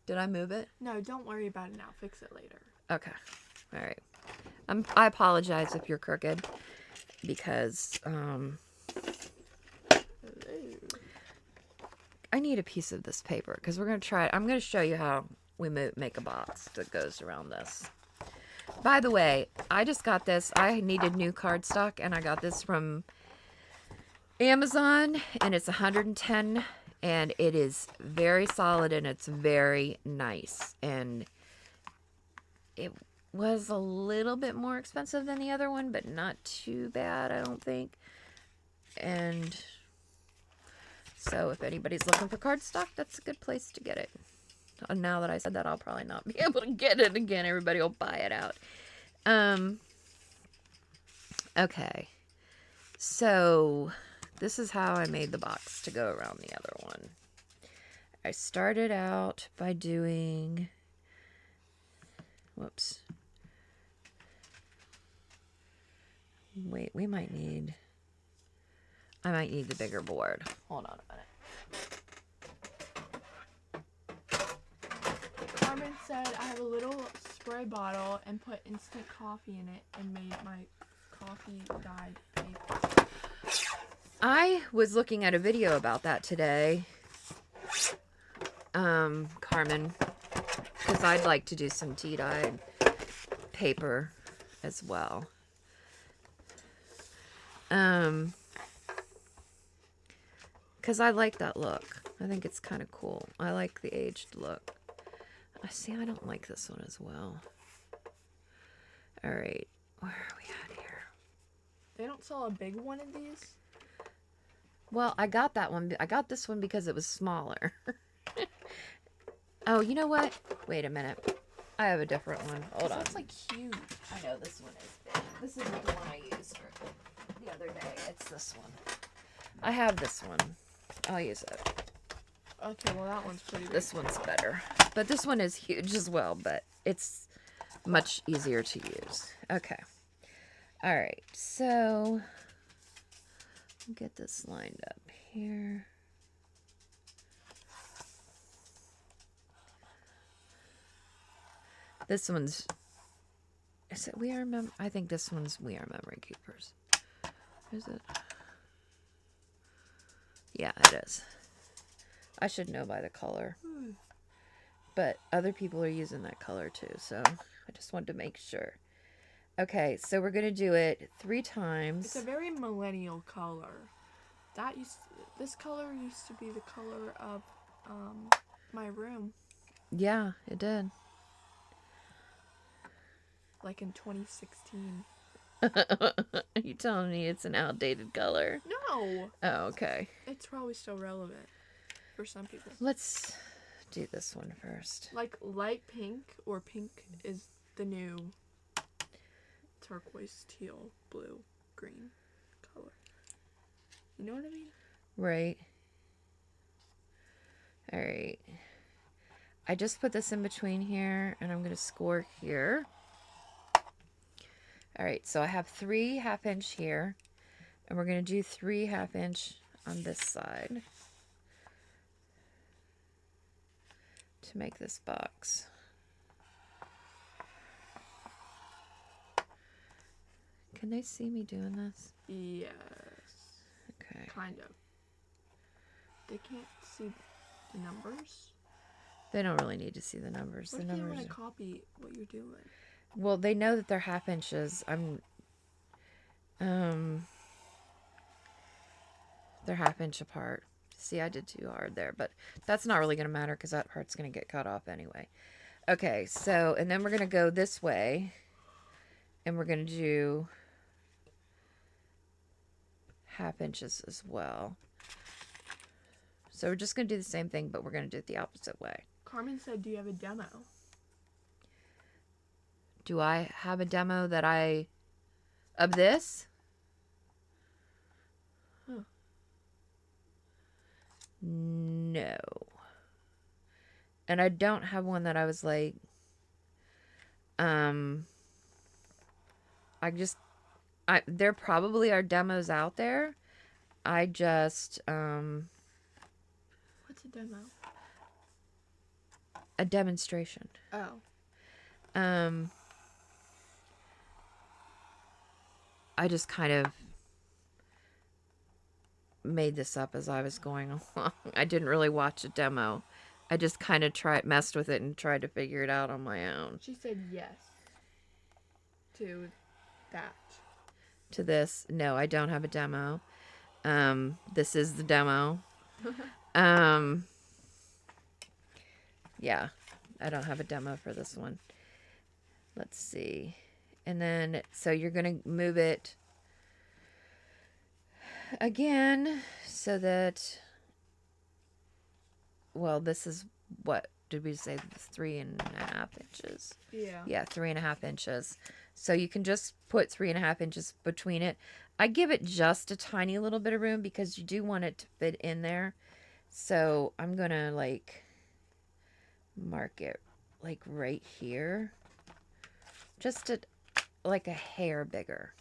Did I move it? No, don't worry about it now. Fix it later. Okay. All right. I apologize if you're crooked, because I need a piece of this paper, because we're going to try it. I'm going to show you how we make a box that goes around this. By the way, I just got this. I needed new cardstock, and I got this from Amazon, and it's $110, and it is very solid, and it's very nice. And it was a little bit more expensive than the other one, but not too bad, I don't think. And so if anybody's looking for cardstock, that's a good place to get it. And now that I said that, I'll probably not be able to get it again. Everybody will buy it out. Okay. So this is how I made the box to go around the other one. I started out by doing, whoops. Wait, I might need the bigger board. Hold on a minute. Carmen said I have a little spray bottle and put instant coffee in it and made my coffee dyed paper. I was looking at a video about that today, Carmen, because I'd like to do some tea-dyed paper as well. Because I like that look. I think it's kind of cool. I like the aged look. I see, I don't like this one as well. All right, where are we at here? They don't sell a big one of these? Well, I got that one. I got this one because it was smaller. Oh, you know what? Wait a minute. I have a different one. Hold on. That's like huge. I know this one is big. This isn't the one I used for the other day. It's this one. I have this one. I'll use it. Okay, well that one's pretty big. This one's better. But this one is huge as well, but it's much easier to use. Okay. All right. So get this lined up here. This one's, is it We Are Mem? I think this one's We Are Memory Keepers. Is it? Yeah, it is. I should know by the color. But other people are using that color too, so I just wanted to make sure. Okay, so we're going to do it 3 times. It's a very millennial color. This color used to be the color of my room. Yeah, it did. Like in 2016. Are you telling me it's an outdated color? No! Oh, okay. It's probably still relevant for some people. Let's do this one first. Like light pink or pink is the new turquoise, teal, blue, green color. You know what I mean? Right. All right. I just put this in between here, and I'm going to score here. All right, so I have 3 1/2-inch here, and we're going to do 3 1/2-inch on this side to make this box. Can they see me doing this? Yes. Okay. Kind of. They can't see the numbers. They don't really need to see the numbers. What The if they numbers want to are... copy what you're doing? Well, they know that they're 1/2 inches. They're 1/2 inch apart. See, I did too hard there, but that's not really going to matter because that part's going to get cut off anyway. Okay, so, and then we're going to go this way. And we're going to do 1/2 inches as well. So we're just going to do the same thing, but we're going to do it the opposite way. Carmen said, do you have a demo? Do I have a demo of this? Huh. No. And I don't have one that I was like, there probably are demos out there. I just, What's a demo? a demonstration. Oh. I just kind of made this up as I was going along. I didn't really watch a demo. I just kind of messed with it and tried to figure it out on my own. She said yes to that. To this, no, I don't have a demo. This is the demo. Yeah, I don't have a demo for this one. Let's see. And then, so you're going to move it again so that, well, this is what did we say? 3.5 inches. Yeah. Yeah, 3.5 inches. So you can just put 3.5 inches between it. I give it just a tiny little bit of room because you do want it to fit in there. So I'm going to like mark it like right here. Just like a hair bigger.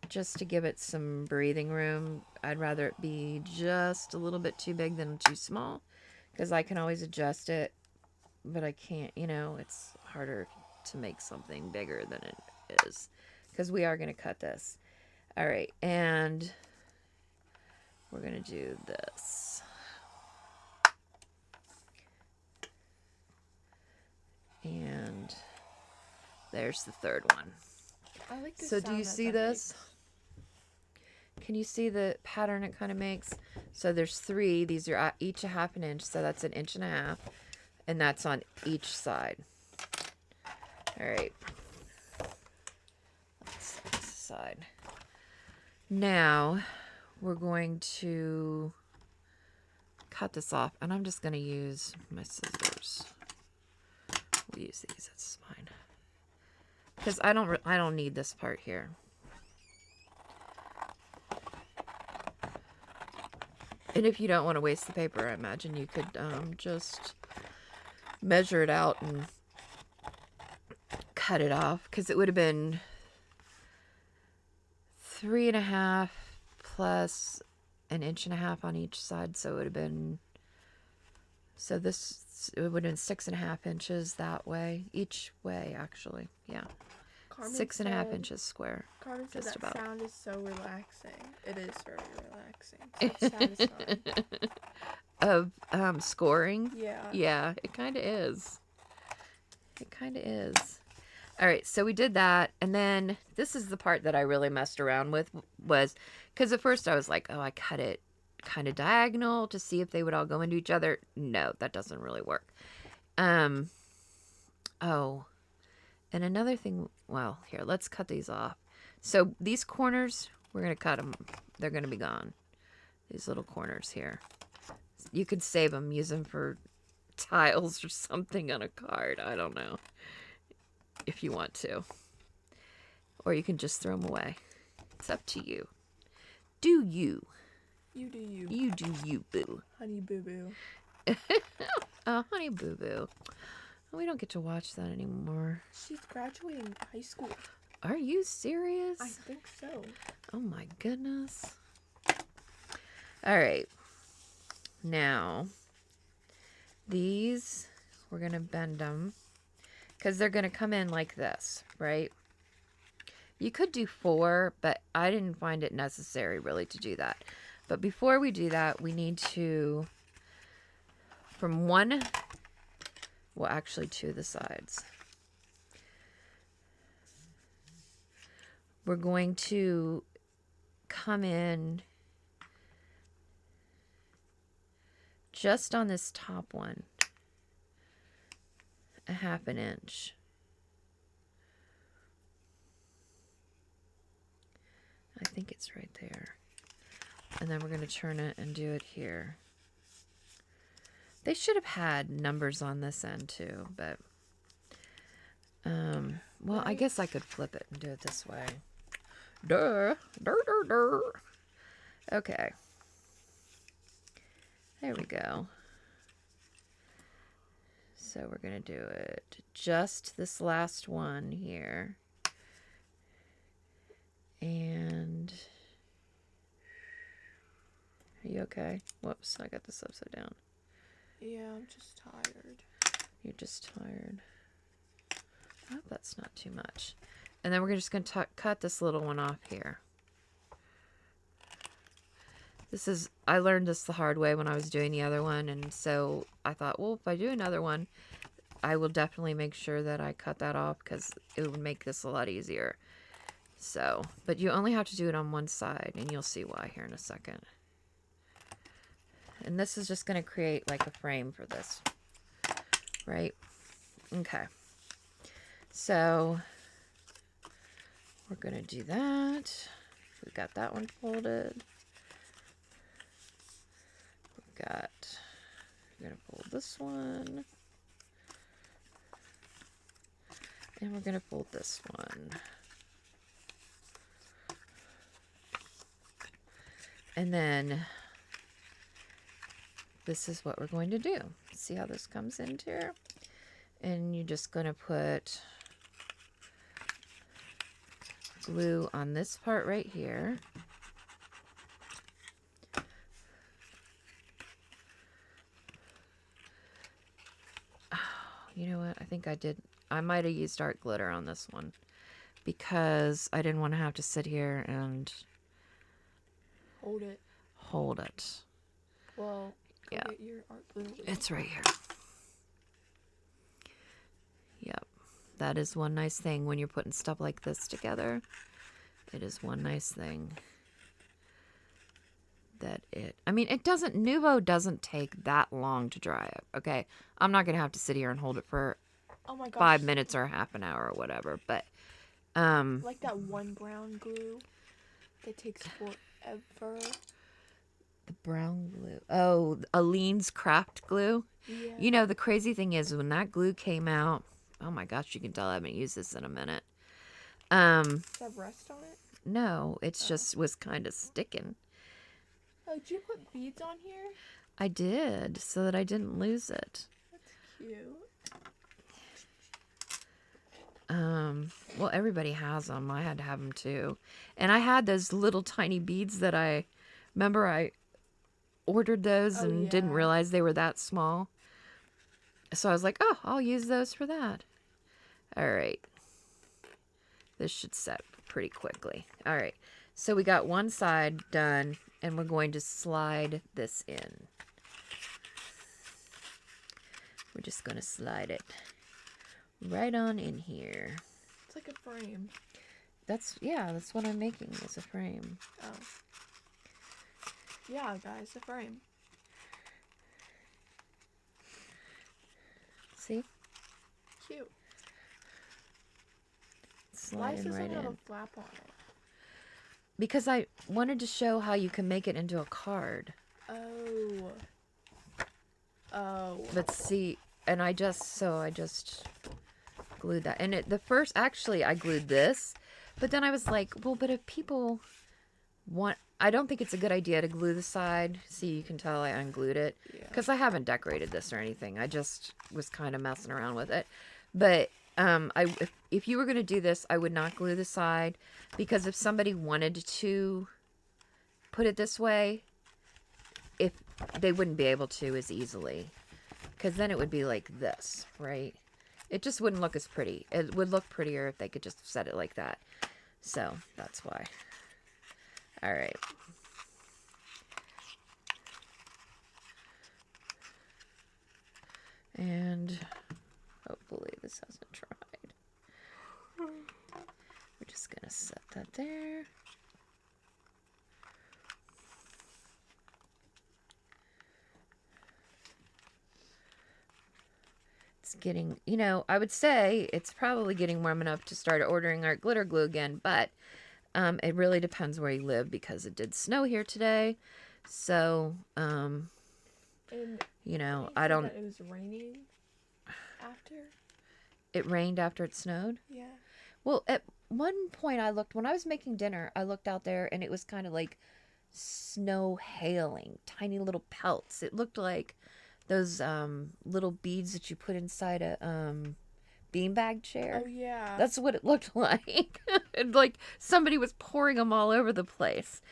Just to give it some breathing room. I'd rather it be just a little bit too big than too small. Because I can always adjust it. But I can't, it's harder to make something bigger than it is. Because we are going to cut this. All right. And we're going to do this. And there's the third one. I like this. So do you see this? Can you see the pattern it kind of makes? So there's 3. These are each 1/2 inch. So that's 1.5 inches. And that's on each side. All right. That's this side. Now we're going to cut this off. And I'm just going to use my scissors. We'll use these. That's fine. Because I don't need this part here. And if you don't want to waste the paper, I imagine you could just measure it out and cut it off. Because it would have been 3.5 plus 1.5 inches on each side. So it would have been, so this, it would have been 6.5 inches that way. Each way, actually. Yeah. Carmen 6.5 said- inches square. Carmen said Just that about. sound is so relaxing. It is very relaxing. So satisfying. Of scoring. Yeah. Yeah, it kind of is. It kind of is. All right, so we did that. And then this is the part that I really messed around with, was because at first I was like, oh, I cut it kind of diagonal to see if they would all go into each other. No, that doesn't really work. Oh, and another thing, well, here, let's cut these off. So these corners, we're going to cut them. They're going to be gone. These little corners here. You could save them, use them for tiles or something on a card. I don't know. If you want to. Or you can just throw them away. It's up to you. Do you. You do you. You do you, boo. Honey boo boo. Oh, honey boo boo. We don't get to watch that anymore. She's graduating high school. Are you serious? I think so. Oh my goodness. All right. Now, these, we're going to bend them because they're going to come in like this, right? You could do 4, but I didn't find it necessary really to do that. But before we do that, we need to, from one, well, actually 2 of the sides, we're going to come in just on this top one 1/2 inch. I think it's right there. And then we're going to turn it and do it here. They should have had numbers on this end too, but well, I guess I could flip it and do it this way. Duh. Okay. There we go. So we're going to do it just this last one here. And are you okay? Whoops, I got this upside down. Yeah, I'm just tired. You're just tired. I hope that's not too much. And then we're just going to cut this little one off here. I learned this the hard way when I was doing the other one, and so I thought, well, if I do another one, I will definitely make sure that I cut that off because it would make this a lot easier. So, but you only have to do it on one side, and you'll see why here in a second. And this is just going to create like a frame for this, right? Okay. So we're going to do that. We got that one folded. We're going to fold this one. And we're going to fold this one. And then this is what we're going to do. See how this comes into here? And you're just going to put glue on this part right here. You know what? I think I might have used art glitter on this one because I didn't want to have to sit here and Hold it. hold it. Well, go Yeah. get your art glue. It's right here. Yep. That is one nice thing when you're putting stuff like this together. It is one nice thing Nuvo doesn't take that long to dry it, okay? I'm not going to have to sit here and hold it for Oh my gosh. 5 minutes or half an hour or whatever, but Like that one brown glue that takes forever. the brown glue. Oh, Aleene's craft glue. Yeah. You know, the crazy thing is when that glue came out, oh my gosh, you can tell I haven't used this in a minute. Does it have rust on it? No, it's just was kind of sticking. Oh, did you put beads on here? I did, so that I didn't lose it. That's cute. Well, everybody has them. I had to have them too. And I had those little tiny beads that I ordered those Oh, and didn't yeah. realize they were that small. So I was like, oh, I'll use those for that. All right. This should set pretty quickly. All right. So we got one side done, and we're going to slide this in. We're just going to slide it right on in here. It's like a frame. That's what I'm making is a frame. Oh. Yeah, guys, a frame. See? Cute. Why does Sliding this right have a in. flap on it? Because I wanted to show how you can make it into a card. Oh. Oh. But see, and I just glued that. And I glued this, but then I was like, well, but if people I don't think it's a good idea to glue the side. See, you can tell I unglued it Yeah. because I haven't decorated this or anything. I just was kind of messing around with it. But if you were going to do this, I would not glue the side, because if somebody wanted to put it this way, if they wouldn't be able to as easily, because then it would be like this, right? It just wouldn't look as pretty. It would look prettier if they could just set it like that. So that's why. All right. And hopefully this hasn't dried. We're just going to set that there. It's It's getting, you know, I would say it's probably getting warm enough to start ordering our glitter glue again, but it really depends where you live because it did snow here today. So, And you know, you I said don't, that it was raining after. it rained after it snowed. Yeah. Well, at one point I looked, when I was making dinner, I looked out there and it was kind of like snow hailing, tiny little pelts. It looked like those little beads that you put inside a beanbag chair. Oh yeah. That's what it looked like. And like somebody was pouring them all over the place.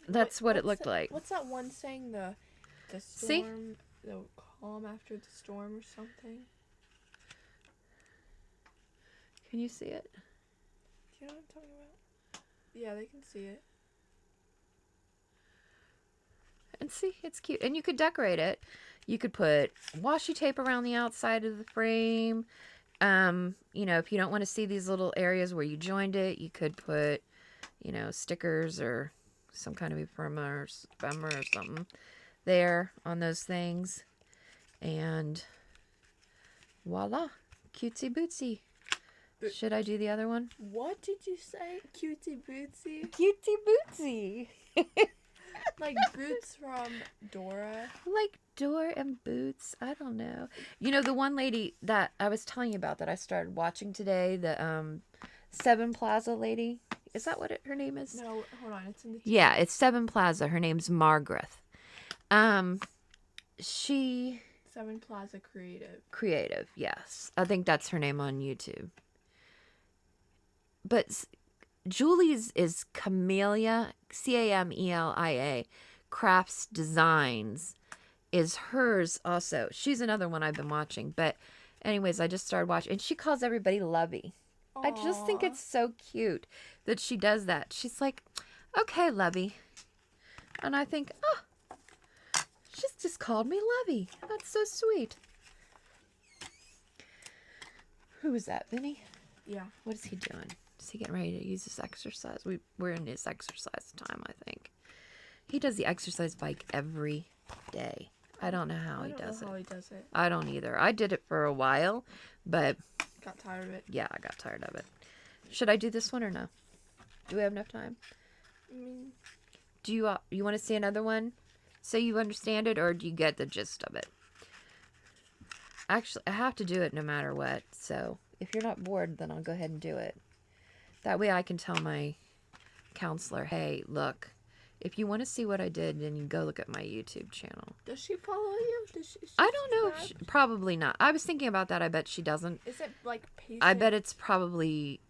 That's what it looked like. What's that one saying? The See? storm, the calm after the storm or something. Can you see it? Do you know what I'm talking about? Yeah, they can see it. And see, it's cute. And you could decorate it. You could put washi tape around the outside of the frame. You know, if you don't want to see these little areas where you joined it, you could put, you know, stickers or some kind of ephemera or something there on those things. And voila, cutesy bootsy. Should I do the other one? What did you say? Cutesy bootsy? Cutesy bootsy. Like Boots from Dora? Like Dora and Boots. I don't know. You know, the one lady that I was telling you about that I started watching today, the Seven Plaza lady. Is that what her name is? No, hold on. It's in the Yeah, it's Seven Plaza. Her name's Margaret. She Seven Plaza Creative, yes. I think that's her name on YouTube. But Julie's is Camellia, Camelia, Crafts Designs is hers also. She's another one I've been watching. But anyways, I just started watching. And she calls everybody Lovey. I just think it's so cute that she does that. She's like, okay, Lovey. And I think, oh, she's just called me Lovey. That's so sweet. Who is that, Vinny? Yeah. What is he doing? Is he getting ready to use his exercise? We're in his exercise time, I think. He does the exercise bike every day. I don't know how he does it. How he does it. I don't either. I did it for a while, but Got tired of it. yeah, I got tired of it. Should I do this one or no? Do we have enough time? Do you want to see another one so you understand it, or do you get the gist of it? Actually, I have to do it no matter what. So if you're not bored, then I'll go ahead and do it. That way I can tell my counselor, hey, look, if you want to see what I did, then you go look at my YouTube channel. Does she follow you? I don't know. Probably not. I was thinking about that. I bet she doesn't. Is it like patient I bet it's probably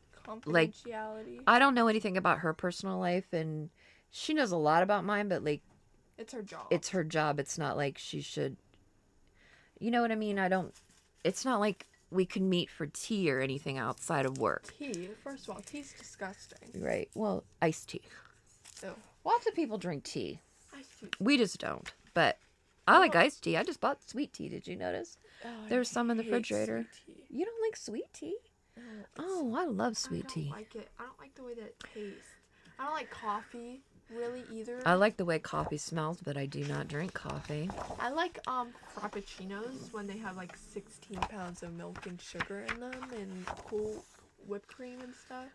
like, confidentiality? I don't know anything about her personal life, and she knows a lot about mine, but like, It's her job. it's her job. It's not like she should, you know what I mean? It's not like we could meet for tea or anything outside of work. Tea. First of all, tea's disgusting. Right. Well, iced tea. Ew. Lots of people drink tea. Iced tea. We just don't. But I like iced tea. I just bought sweet tea. Did you notice? Oh, There's some in the hate refrigerator. sweet tea. You don't like sweet tea? No, Oh, I love sweet I tea. don't like it. I don't like the way that it tastes. I don't like coffee really either. I like the way coffee smells, but I do not drink coffee. I like frappuccinos when they have like 16 pounds of milk and sugar in them and cool whipped cream and stuff.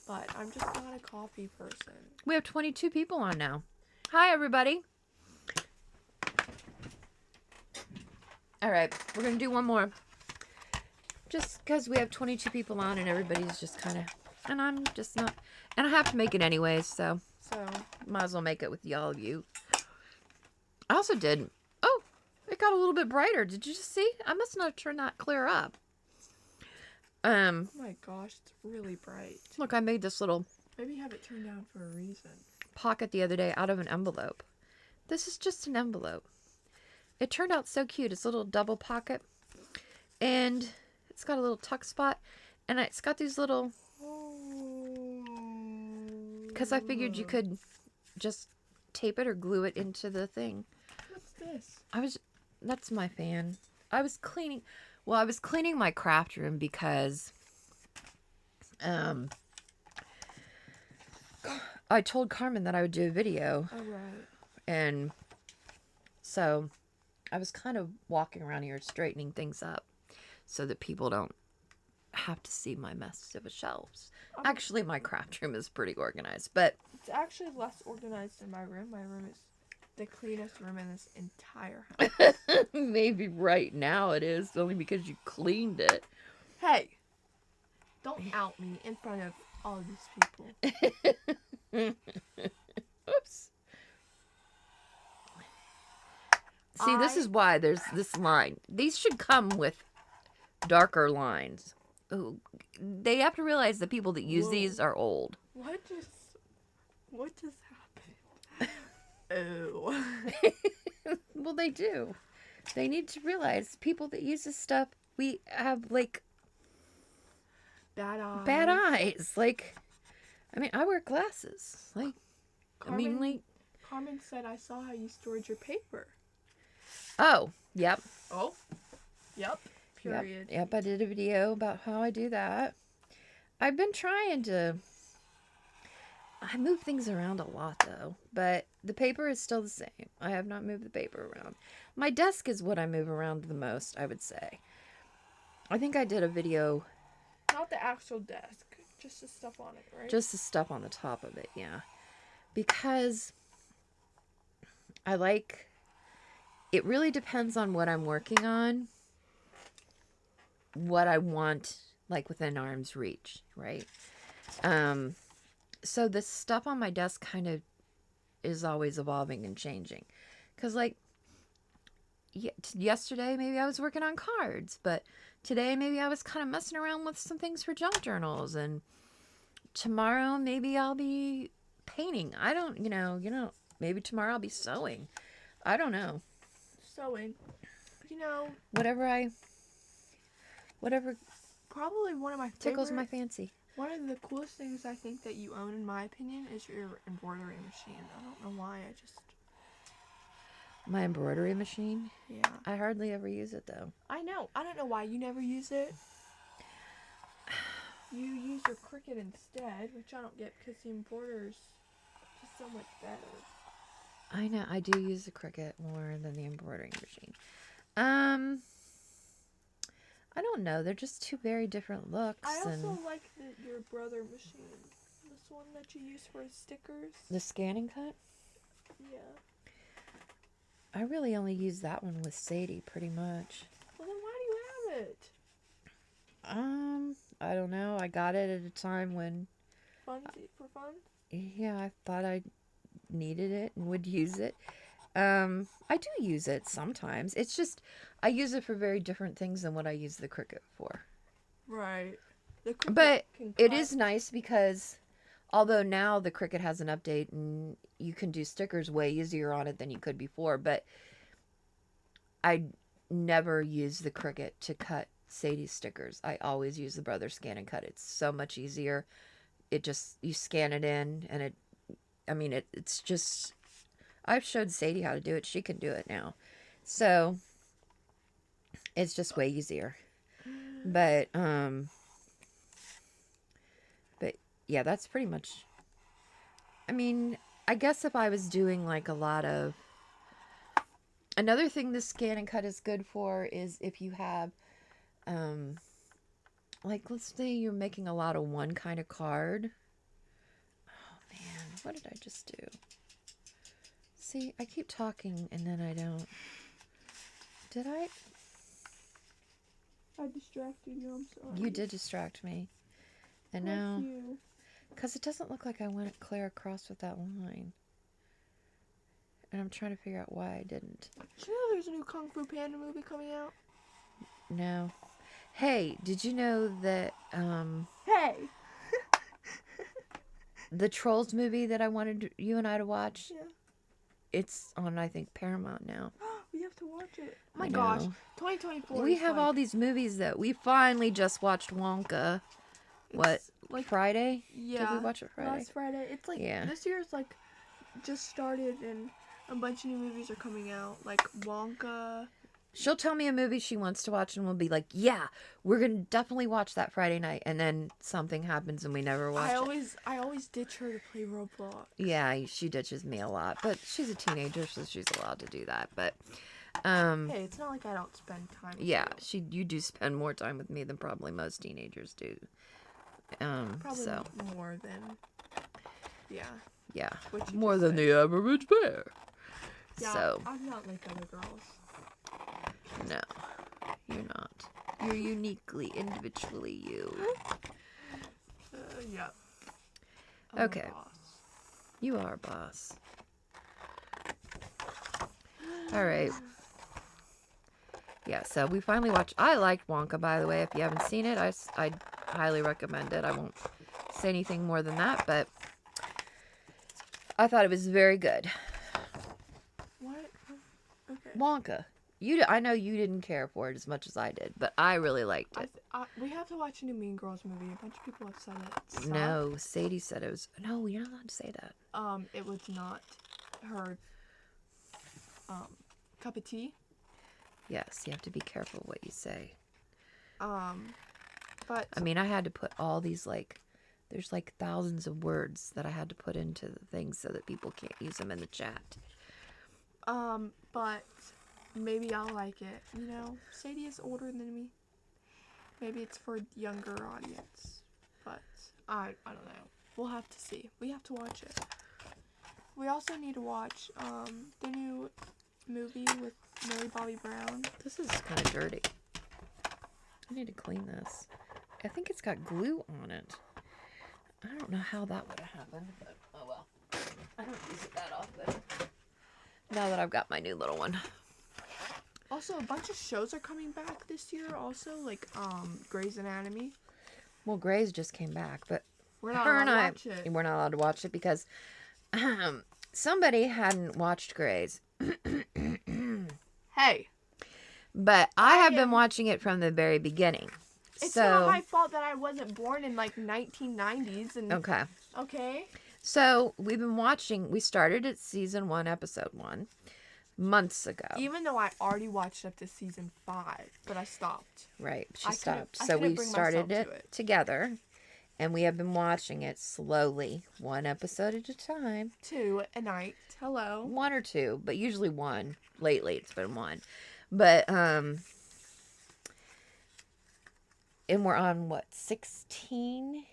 But I'm just not a coffee person. We have 22 people on now. Hi, everybody. All right, we're going to do one more. Just because we have 22 people on and everybody's just kind of... And I'm just not... And I have to make it anyways, so... So, Might as well make it with y'all of you. I also did... Oh, it got a little bit brighter. Did you just see? I must not have turned that clear up. oh my gosh, it's really bright. Look, I made this little Maybe have it turned down for a reason. pocket the other day out of an envelope. This is just an envelope. It turned out so cute. It's a little double pocket. And it's got a little tuck spot. And it's got these little... Because I figured you could just tape it or glue it into the thing. What's this? That's my fan. I was cleaning my craft room because I told Carmen that I would do a video. Oh, right. And so I was kind of walking around here straightening things up. so that people don't have to see my mess of shelves. Um, Actually, my craft room is pretty organized, but It's actually less organized than my room. My room is the cleanest room in this entire house. maybe right now it is only because you cleaned it. Hey, don't out me in front of all these people. Oops. See, this is why there's this line. These should come with darker lines. Ooh, they have to realize the people that use Whoa. these are old. What just happened? Oh. Well, they do. They need to realize people that use this stuff, we have, like, Bad eyes. bad eyes. Like, I mean, I wear glasses. Like, Carmen said I saw how you stored your paper. Oh, yep. Oh. Yep. Period. Yep, I did a video about how I do that. I've been trying to... I move things around a lot, though. But the paper is still the same. I have not moved the paper around. My desk is what I move around the most, I would say. I think I did a video... Not the actual desk. Just the stuff on it, right? Just the stuff on the top of it, yeah. Because I like... It really depends on what I'm working on. What I want, like, within arm's reach, right? So the stuff on my desk kind of is always evolving and changing. Because, like, yesterday maybe I was working on cards, but today maybe I was kind of messing around with some things for junk journals, and tomorrow maybe I'll be painting. I don't, maybe tomorrow I'll be sewing. I don't know. Sewing. Whatever Probably one of my tickles my fancy. One of the coolest things I think that you own, in my opinion, is your embroidery machine. I don't know why. My embroidery machine? Yeah. I hardly ever use it, though. I know. I don't know why you never use it. You use your Cricut instead, which I don't get because the embroider's just so much better. I know. I do use the Cricut more than the embroidering machine. I don't know. They're just two very different looks. I also like your brother machine. This one that you use for stickers. The scan and cut? Yeah. I really only use that one with Sadie, pretty much. Well, then why do you have it? I don't know. I got it at a time when... For fun? Yeah, I thought I needed it and would use it. I do use it sometimes. It's just, I use it for very different things than what I use the Cricut for. Right. The Cricut But can it cut. is nice because, although now the Cricut has an update and you can do stickers way easier on it than you could before, but I never use the Cricut to cut Sadie's stickers. I always use the Brother Scan and Cut. It's so much easier. It just, you scan it in and it's just... I've showed Sadie how to do it. She can do it now. So, it's just way easier. But yeah, that's pretty much... I guess if I was doing like a lot of... Another thing the scan and cut is good for is if you have, like, let's say you're making a lot of one kind of card. Oh man, what did I just do? See, I keep talking and then I don't. Did I? I distracted you, I'm sorry. You did distract me. And Bless now, you. because it doesn't look like I went clear across with that line. And I'm trying to figure out why I didn't. Did you know there's a new Kung Fu Panda movie coming out? No. Hey, did you know that, Hey! the Trolls movie that I wanted you and I to watch? Yeah. It's on, I think, Paramount now. We have to watch it. Oh my I gosh. know. 2024 We is have like, all these movies that we finally just watched Wonka. What, it's like, Friday? yeah. Did we watch it Friday? Last Friday. It's like, Yeah. this year's like, just started and a bunch of new movies are coming out. Like Wonka. She'll tell me a movie she wants to watch and we'll be like, yeah, we're going to definitely watch that Friday night. And then something happens and we never watch it. I always ditch her to play Roblox. Yeah, she ditches me a lot. But she's a teenager, so she's allowed to do that. But Hey, it's not like I don't spend time with Yeah, you. you do spend more time with me than probably most teenagers do. Probably So more than, yeah. yeah, What you more just than said. the average bear. Yeah, So I'm not like other girls. no, you're not. You're uniquely, individually you. Yeah. I'm a Okay. boss. You are boss. All right. Yeah, so we finally watched. I liked Wonka, by the way. If you haven't seen it, I highly recommend it. I won't say anything more than that, but I thought it was very good. What? Okay. Wonka. I know you didn't care for it as much as I did, but I really liked it. We have to watch a new Mean Girls movie. A bunch of people have said it sucked. No, Sadie said it was. No, you're not allowed to say that. It was not her cup of tea. Yes, you have to be careful what you say. But I mean, I had to put all these there's thousands of words that I had to put into the thing so that people can't use them in the chat. but maybe I'll like it. You know, Sadie is older than me. Maybe it's for a younger audience. But I don't know. We'll have to see. We have to watch it. We also need to watch the new movie with Millie Bobby Brown. This is kind of dirty. I need to clean this. I think it's got glue on it. I don't know how that would have happened, but oh well. I don't use it that often. Now that I've got my new little one. Also, a bunch of shows are coming back this year. Also, like Grey's Anatomy. Well, Grey's just came back, but We're not her allowed and to I, watch it. we're not allowed to watch it because somebody hadn't watched Grey's. Hey, But I have been am- watching it from the very beginning. it's So, not my fault that I wasn't born in like 1990s. And okay. okay. So we've been watching. We started at season 1, episode 1, months ago. Even though I already watched up to season 5, but I stopped. Right, she I couldn't- stopped. I So couldn't we bring started myself to it it. together, and we have been watching it slowly, one episode at a time, 2 a night. Hello. 1 or 2, but usually 1. Lately, it's been 1. But and we're on what, 16?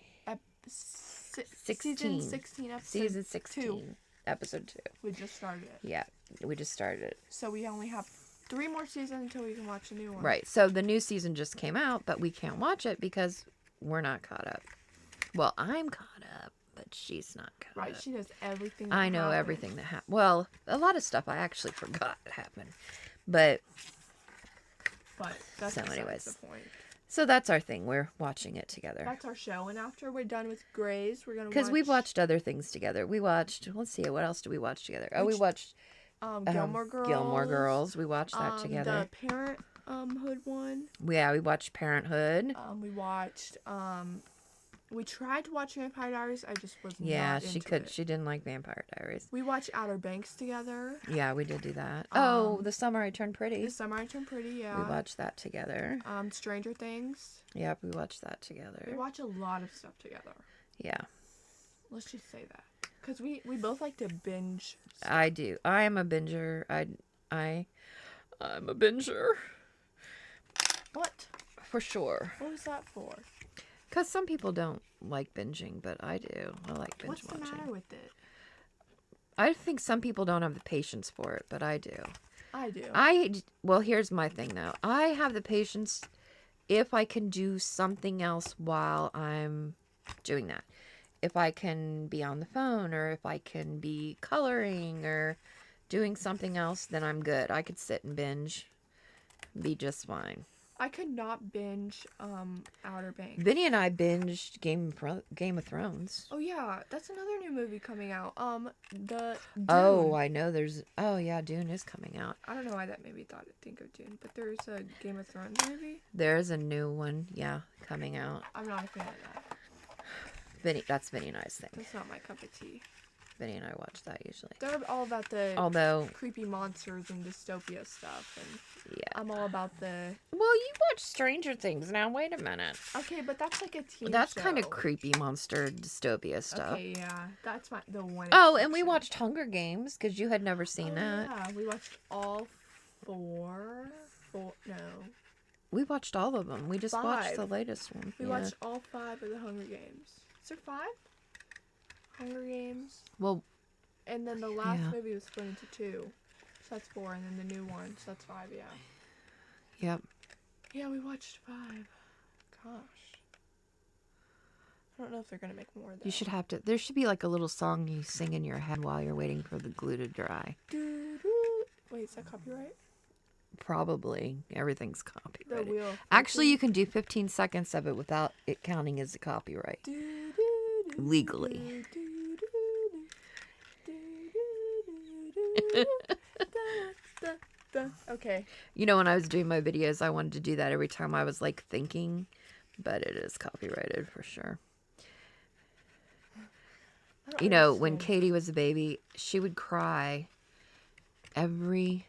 16. Season 16, episode Season 16, 2. episode 2. We just started it. Yeah, we just started it. So we only have 3 more seasons until we can watch a new one. Right. So the new season just came out, but we can't watch it because we're not caught up. Well, I'm caught up, but she's not caught Right. up. She knows everything. I know everything that happened. Well, a lot of stuff I actually forgot happened. But But that's So besides anyways. the point. so that's our thing. We're watching it together. That's our show. And after we're done with Grey's, we're gonna Because we've watched other things together. We watched, let's see, what else do we watch together? Oh, we Which- watched Gilmore Girls. Gilmore Girls. We watched that together. The Parenthood one. Yeah, we watched Parenthood. We watched. We tried to watch Vampire Diaries. I just was Yeah, not she into could. it. She didn't like Vampire Diaries. We watched Outer Banks together. Yeah, we did do that. Um, The Summer I Turned Pretty. This summer I turned pretty. Yeah. We watched that together. Stranger Things. Yep, we watched that We together. watch a lot of stuff together. Yeah, Let's just say that. Because we both like to binge. I do. I am a binger. I'm a binger What? for sure. What was that for? Because some people don't like binging, but I do. I like binge What's the watching. matter with it? I think some people don't have the patience for it, but I do. I do. Well, here's my thing though. I have the patience if I can do something else while I'm doing that. If I can be on the phone or if I can be coloring or doing something else, then I'm good. I could sit and binge, be just fine. I could not binge Outer Banks. Vinny and I binged Game of Thrones. Oh yeah, that's another new movie coming out. The Dune. Oh, I know there's. Oh yeah, Dune is coming out. I don't know why that made me think of Dune, but there's a Game of Thrones movie. There's a new one, yeah, coming out. I'm not a fan of that. That's Vinny and I's thing. That's not my cup of tea. Vinny and I watch that usually. They're all about the Although, creepy monsters and dystopia stuff, and yeah. I'm all about the. Well, you watch Stranger Things now. Wait a minute. Okay, but that's like a teen That's show. kind of creepy monster dystopia stuff. Okay, yeah, that's the one. Oh, and we exception. watched Hunger Games because you had never seen Oh, that. Yeah, we watched all 4. No. We watched all of them. We just watched 5. the latest one. We Yeah. watched all 5 of the Hunger Games. Is there 5? Hunger Games. Well, And then the last Yeah. movie was split into 2. So that's 4. And then the new one. So that's 5, yeah. yep. Yeah, we watched 5. Gosh. I don't know if they're going to make more, though. You should have to. There should be like a little song you sing in your head while you're waiting for the glue to dry. Doo-doo. Wait, is that copyright? Probably. Everything's The copyrighted. wheel. of Actually, Fortune? you can do 15 seconds of it without it counting as a copyright. Doo-doo-doo, Legally. doo-doo-doo, doo-doo-doo-doo, da-da-da-da. Okay. You know, when I was doing my videos, I wanted to do that every time I was like thinking, but it is copyrighted for sure. I don't You know, when understand. Katie was a baby, she would cry every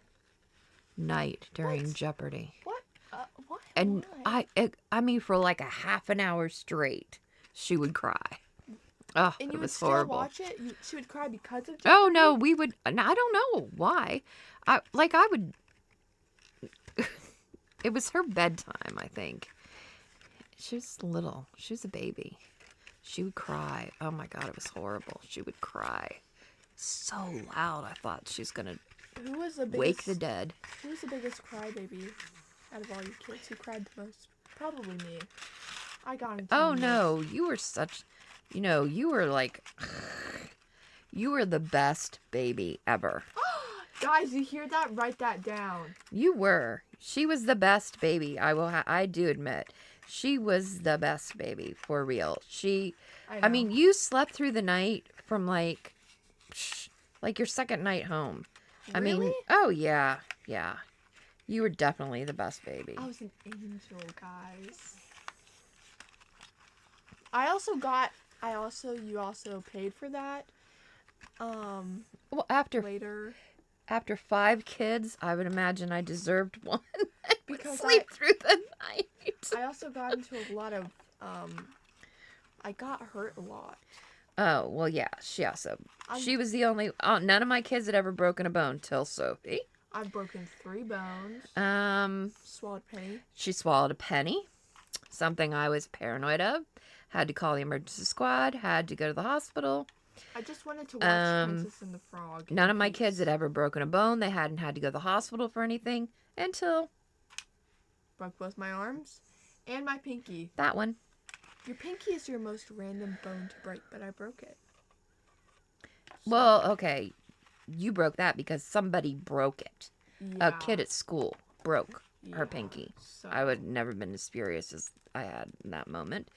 night during What? Jeopardy. What? What? And Why? I mean, for like a half an hour straight, she would cry. Oh, And it you would was still horrible. watch it? She would cry because of Oh Jeopardy? no, we would. I don't know why. I would. It was her bedtime, I think. She was little. She was a baby. She would cry. Oh my God, it was horrible. She would cry so loud. I thought she was gonna Who was the biggest? wake the dead. Who was the biggest crybaby out of all you kids? Who cried the most? Probably me. I got into. Oh me. no, you were such. You know, you were like. You were the best baby ever. Guys, you hear that? Write that down. You were. She was the best baby. I do admit. She was the best baby for real. I know. mean, you slept through the night from like your second night home. I mean, Really? oh yeah. Yeah. You were definitely the best baby. I was an angel, guys. You also paid for that. Well, after Later. 5 kids, I would imagine I deserved one. I would Because sleep through the night. I also got into a lot of, I got hurt a lot. Oh, well, yeah. So I'm- she was the only. None of my kids had ever broken a bone till Sophie. I've broken 3 bones. Swallowed penny. She swallowed a penny, something I was paranoid of. Had to call the emergency squad. Had to go to the hospital. I just wanted to watch Princess and the Frog. None in of my peace. kids had ever broken a bone. They hadn't had to go to the hospital for anything until Broke both my arms and my pinky. that one. Your pinky is your most random bone to break, but I broke it. Well, okay. You broke that because somebody broke it. Yeah. A kid at school broke her Yeah. pinky. So, I would never been as furious as I had in that moment.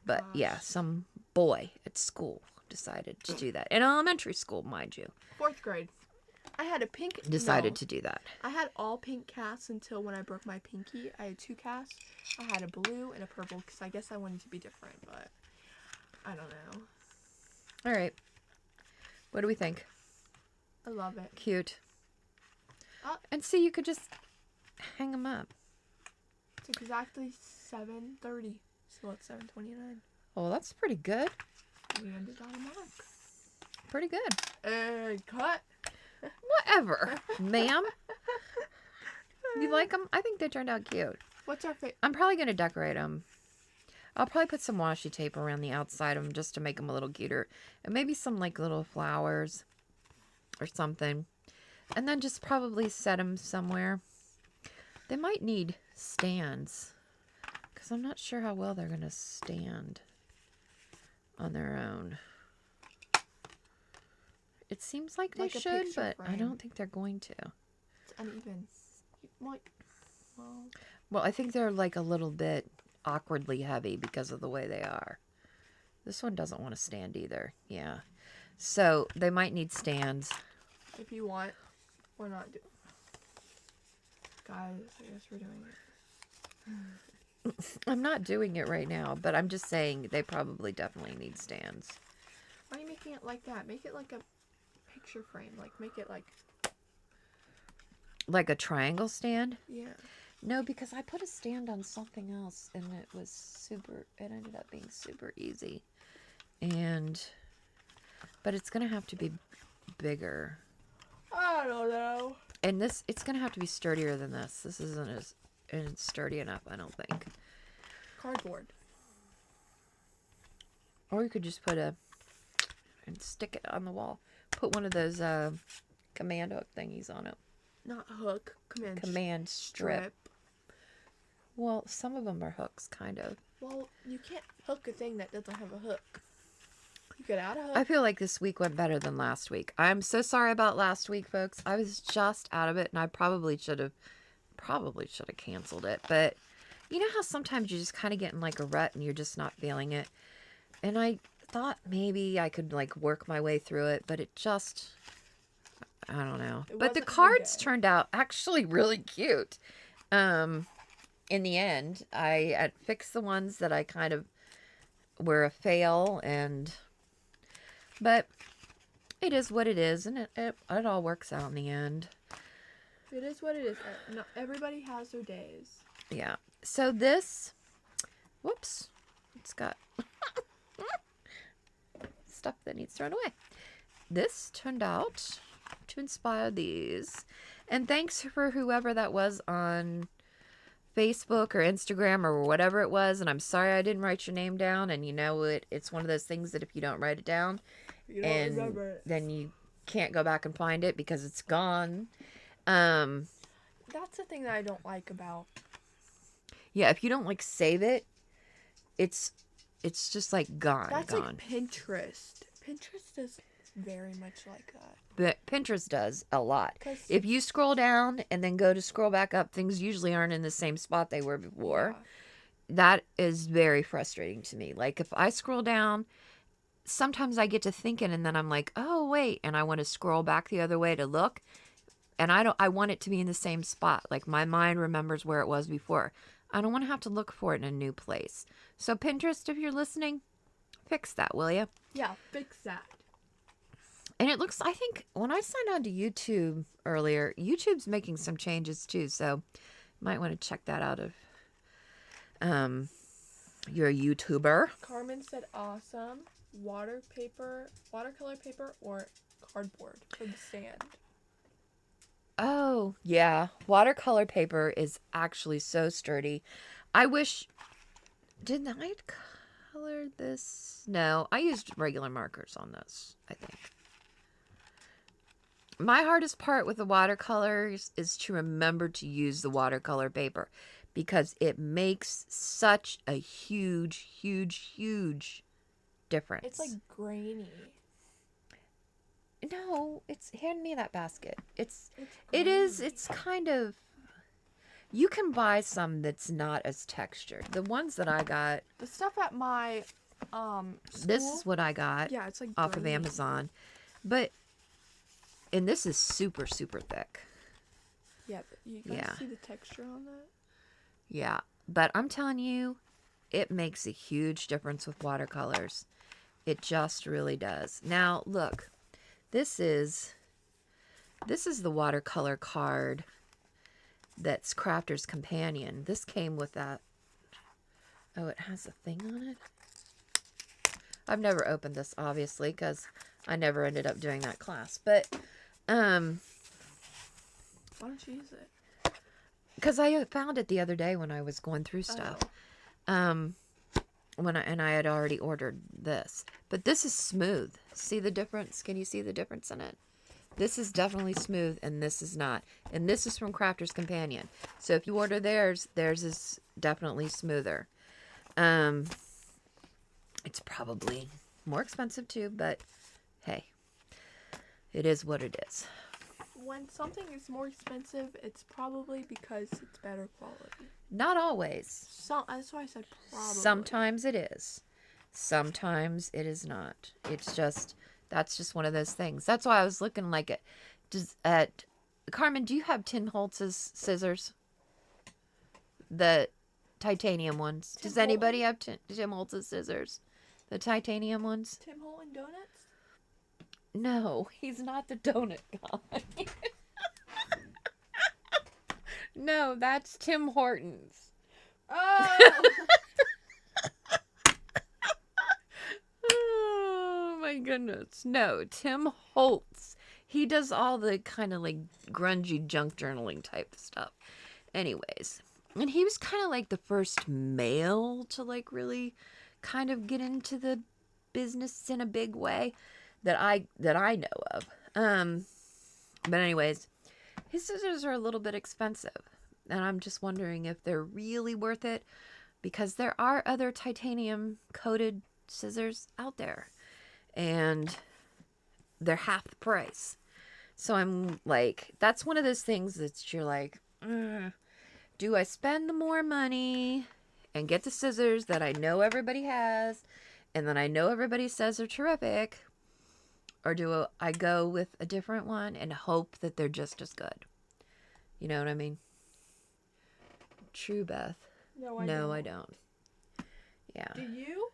But yeah, Gosh. some boy at school decided to do that. In elementary school, mind you. 4th grade. I had a pink. Decided no, to do that. I had all pink casts until when I broke my pinky. I had 2 casts. I had a blue and a purple because I guess I wanted to be different, but I don't know. All right. What do we think? I love it. Cute. Uh, And see, you could just hang them up. It's exactly 7:30. So it's 7:29. Oh, that's pretty good. We ended on a mark. Pretty good. And cut. Whatever, ma'am. You like them? I think they turned out cute. What's our favorite? I'm probably going to decorate them. I'll probably put some washi tape around the outside of them just to make them a little cuter. And maybe some like little flowers or something. And then just probably set them somewhere. They might need stands. Because I'm not sure how well they're going to stand on their own. It seems like they Like a should, picture but I frame. don't think they're going to. It's uneven. Well, Well, I think they're like a little bit awkwardly heavy because of the way they are. This one doesn't want to stand either. Yeah. So they might need stands. if you want, we're not doing. Guys, I guess we're doing it. I'm not doing it right now, but I'm just saying they probably definitely need stands. Why are you making it like that? Make it like a picture frame. Like, make it like. Like a triangle stand? Yeah. No, because I put a stand on something else and it ended up being super easy. But it's going to have to be bigger. I don't know. And this, it's going to have to be sturdier than this. This isn't as sturdy enough, I don't think. Cardboard. Or you could just put and stick it on the wall. Put one of those command hook thingies on it. Not hook. Command strip. Well, some of them are hooks, kind of. Well, you can't hook a thing that doesn't have a hook. You could add a hook. I feel like this week went better than last week. I'm so sorry about last week, folks. I was just out of it, and I probably should have canceled it. But you know how sometimes you just kind of get in like a rut and you're just not feeling it. And I thought maybe I could like work my way through it, but it just, I don't know. But the cards turned out actually really cute. In the end, I fixed the ones that I kind of were a fail, but it is what it is, and it all works out in the end. It is what it is. Not everybody has their days. Yeah. So this, whoops, it's got stuff that needs thrown away. This turned out to inspire these, and thanks for whoever that was on Facebook or Instagram or whatever it was, and I'm sorry I didn't write your name down, and you know it's one of those things that if you don't write it down, You don't remember it. then you can't go back and find it because it's gone. That's the thing that I don't like about. Yeah, if you don't like save it, it's just like gone. That's gone. like Pinterest. Pinterest is very much like that. But Pinterest does a lot. 'Cause- If you scroll down and then go to scroll back up, things usually aren't in the same spot they were before. Yeah. That is very frustrating to me. Like if I scroll down, sometimes I get to thinking and then I'm like, oh wait, and I want to scroll back the other way to look, and I want it to be in the same spot. Like my mind remembers where it was before. I don't want to have to look for it in a new place. So Pinterest, if you're listening, fix that, will you? Yeah, fix that. And it looks, I think, when I signed on to YouTube earlier, YouTube's making some changes too, so you might want to check that out if you're a YouTuber. Carmen said awesome. Watercolor paper, or cardboard for the stand. Oh, yeah. Watercolor paper is actually so sturdy. I wish, didn't I color this? No, I used regular markers on this, I think. My hardest part with the watercolors is to remember to use the watercolor paper because it makes such a huge, huge, huge difference. It's like grainy. No, hand me that basket. It grainy. is, it's kind of, you can buy some that's not as textured. The ones that I got, The stuff at my this school, is what I got yeah, it's like off of grainy. Amazon. But, and this is super, super thick. Yeah, but you guys Yeah. see the texture on that? Yeah, but I'm telling you, it makes a huge difference with watercolors. It just really does. Now, look, this is the watercolor card that's Crafter's Companion. This came with that. Oh, it has a thing on it. I've never opened this, obviously, because I never ended up doing that class. But, Why don't you use it? because I found it the other day when I was going through stuff. Oh. I had already ordered this, but this is smooth. See the difference? Can you see the difference in it? This is definitely smooth, and this is not. And this is from Crafter's Companion. So if you order theirs is definitely smoother. It's probably more expensive too, but hey, it is what it is. When something is more expensive, it's probably because it's better quality. Not always. That's why I said probably. Sometimes it is. Sometimes it is not. That's just one of those things. That's why I was looking like at Carmen, do you have Tim Holtz's scissors? The titanium ones. Does anybody have Tim Holtz's scissors? The titanium ones? Tim Horton Donuts? No, he's not the donut guy. No, that's Tim Hortons. Oh! Oh my goodness. No, Tim Holtz He does all the kind of like grungy junk journaling type stuff. Anyways, and he was kind of like the first male to like really kind of get into the business in a big way that I know of. But anyways, his scissors are a little bit expensive, and I'm just wondering if they're really worth it, because there are other titanium coated scissors out there, and they're half the price. So I'm like, that's one of those things that you're like, do I spend the more money and get the scissors that I know everybody has and that I know everybody says are terrific, or do I go with a different one and hope that they're just as good? You know what I mean? True, Beth. No, I don't. Yeah. Do you?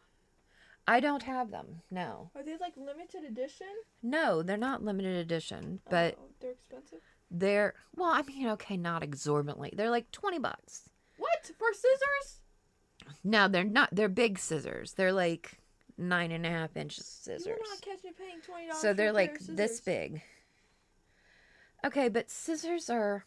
I don't have them. No. Are they like limited edition? No, they're not limited edition, but Oh, they're expensive. they're, well, I mean, okay, not exorbitantly. They're like $20. What? For scissors? No, they're not. They're big scissors. They're like 9.5-inch scissors. You will not catch me paying $20 So for they're a pair like of scissors. this big. Okay, but scissors are,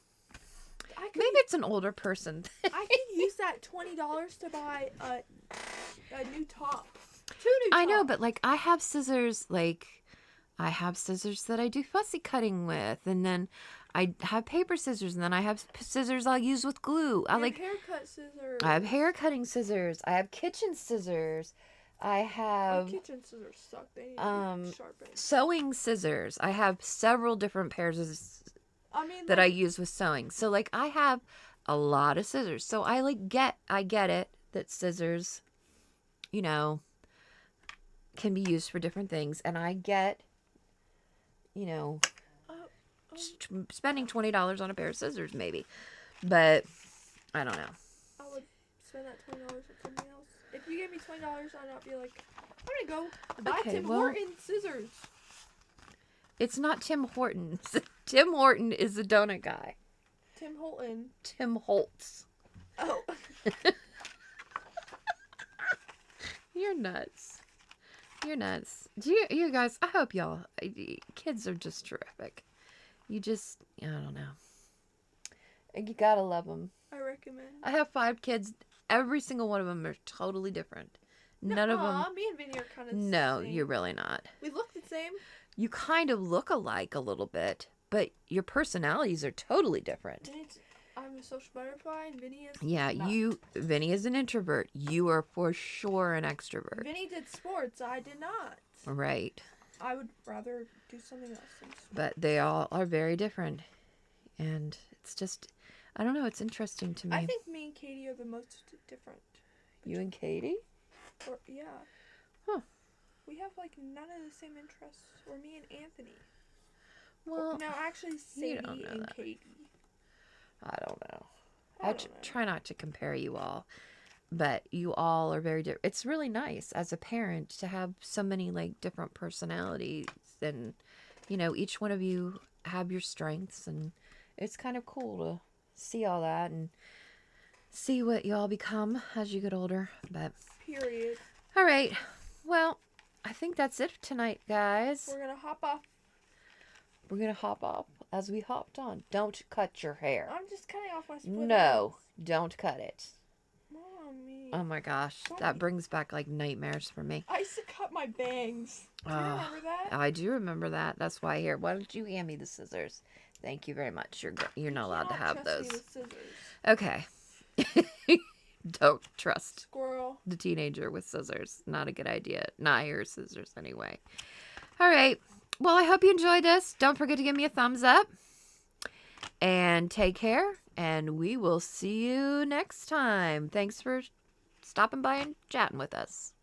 I could, maybe it's an older person thing. I could use that $20 to buy a new top. 2 new tops. I know, but like I have scissors that I do fussy cutting with, and then I have paper scissors, and then I have scissors I'll use with glue. I Your like haircut scissors. I have hair cutting scissors. I have kitchen scissors. I My have kitchen scissors suck. They need to be sharpened. sewing scissors. I have several different pairs of I mean, that I use with sewing. So like I have a lot of scissors. So I get it that scissors, you know, can be used for different things, and I get, you know, spending $20 on a pair of scissors maybe. But I don't know. I would spend that $20 on something else. If you gave me $20, I'd not be like, I'm gonna go buy Okay, Tim well- Hortons scissors. It's not Tim Hortons. Tim Horton is the donut guy. Tim Horton. Tim Holtz. Oh. You're nuts. You're nuts. You guys, I hope y'all, kids are just terrific. You just, I don't know. You gotta love them. I recommend. I have 5 kids. Every single one of them are totally different. None of them. Nuh-uh, me and Vinny are kind of No, same. you're really not. We look the same. You kind of look alike a little bit, but your personalities are totally different. I'm a social butterfly, and Vinny is Yeah, not. Vinny is an introvert. You are for sure an extrovert. Vinny did sports. I did not. Right. I would rather do something else than sports. But they all are very different. And it's just, I don't know, it's interesting to me. I think me and Katie are the most different. You and Katie? Or yeah. Huh. We have like none of the same interests. Or me and Anthony. Well, No, actually, Sadie don't know and that. Katie. I don't know. I don't know. Try not to compare you all. But you all are very different. It's really nice as a parent to have so many like different personalities, and you know, each one of you have your strengths, and it's kind of cool to see all that and see what you all become as you get older. But Period. all right. Well, I think that's it for tonight, guys. We're gonna hop off. We're going to hop off as we hopped on. Don't cut your hair. I'm just cutting off my split No, don't cut it. ends. Mommy. Oh my gosh, Sorry. that brings back like nightmares for me. I used to cut my bangs. Do you Ah, remember that? I do remember that. That's why here. Why don't you hand me the scissors? Thank you very much. You're not allowed to You have cannot trust those. me with scissors. Okay. Don't trust Squirrel. the teenager with scissors. Not a good idea. Not your scissors anyway. All right. Well, I hope you enjoyed this. Don't forget to give me a thumbs up. And take care. And we will see you next time. Thanks for stopping by and chatting with us.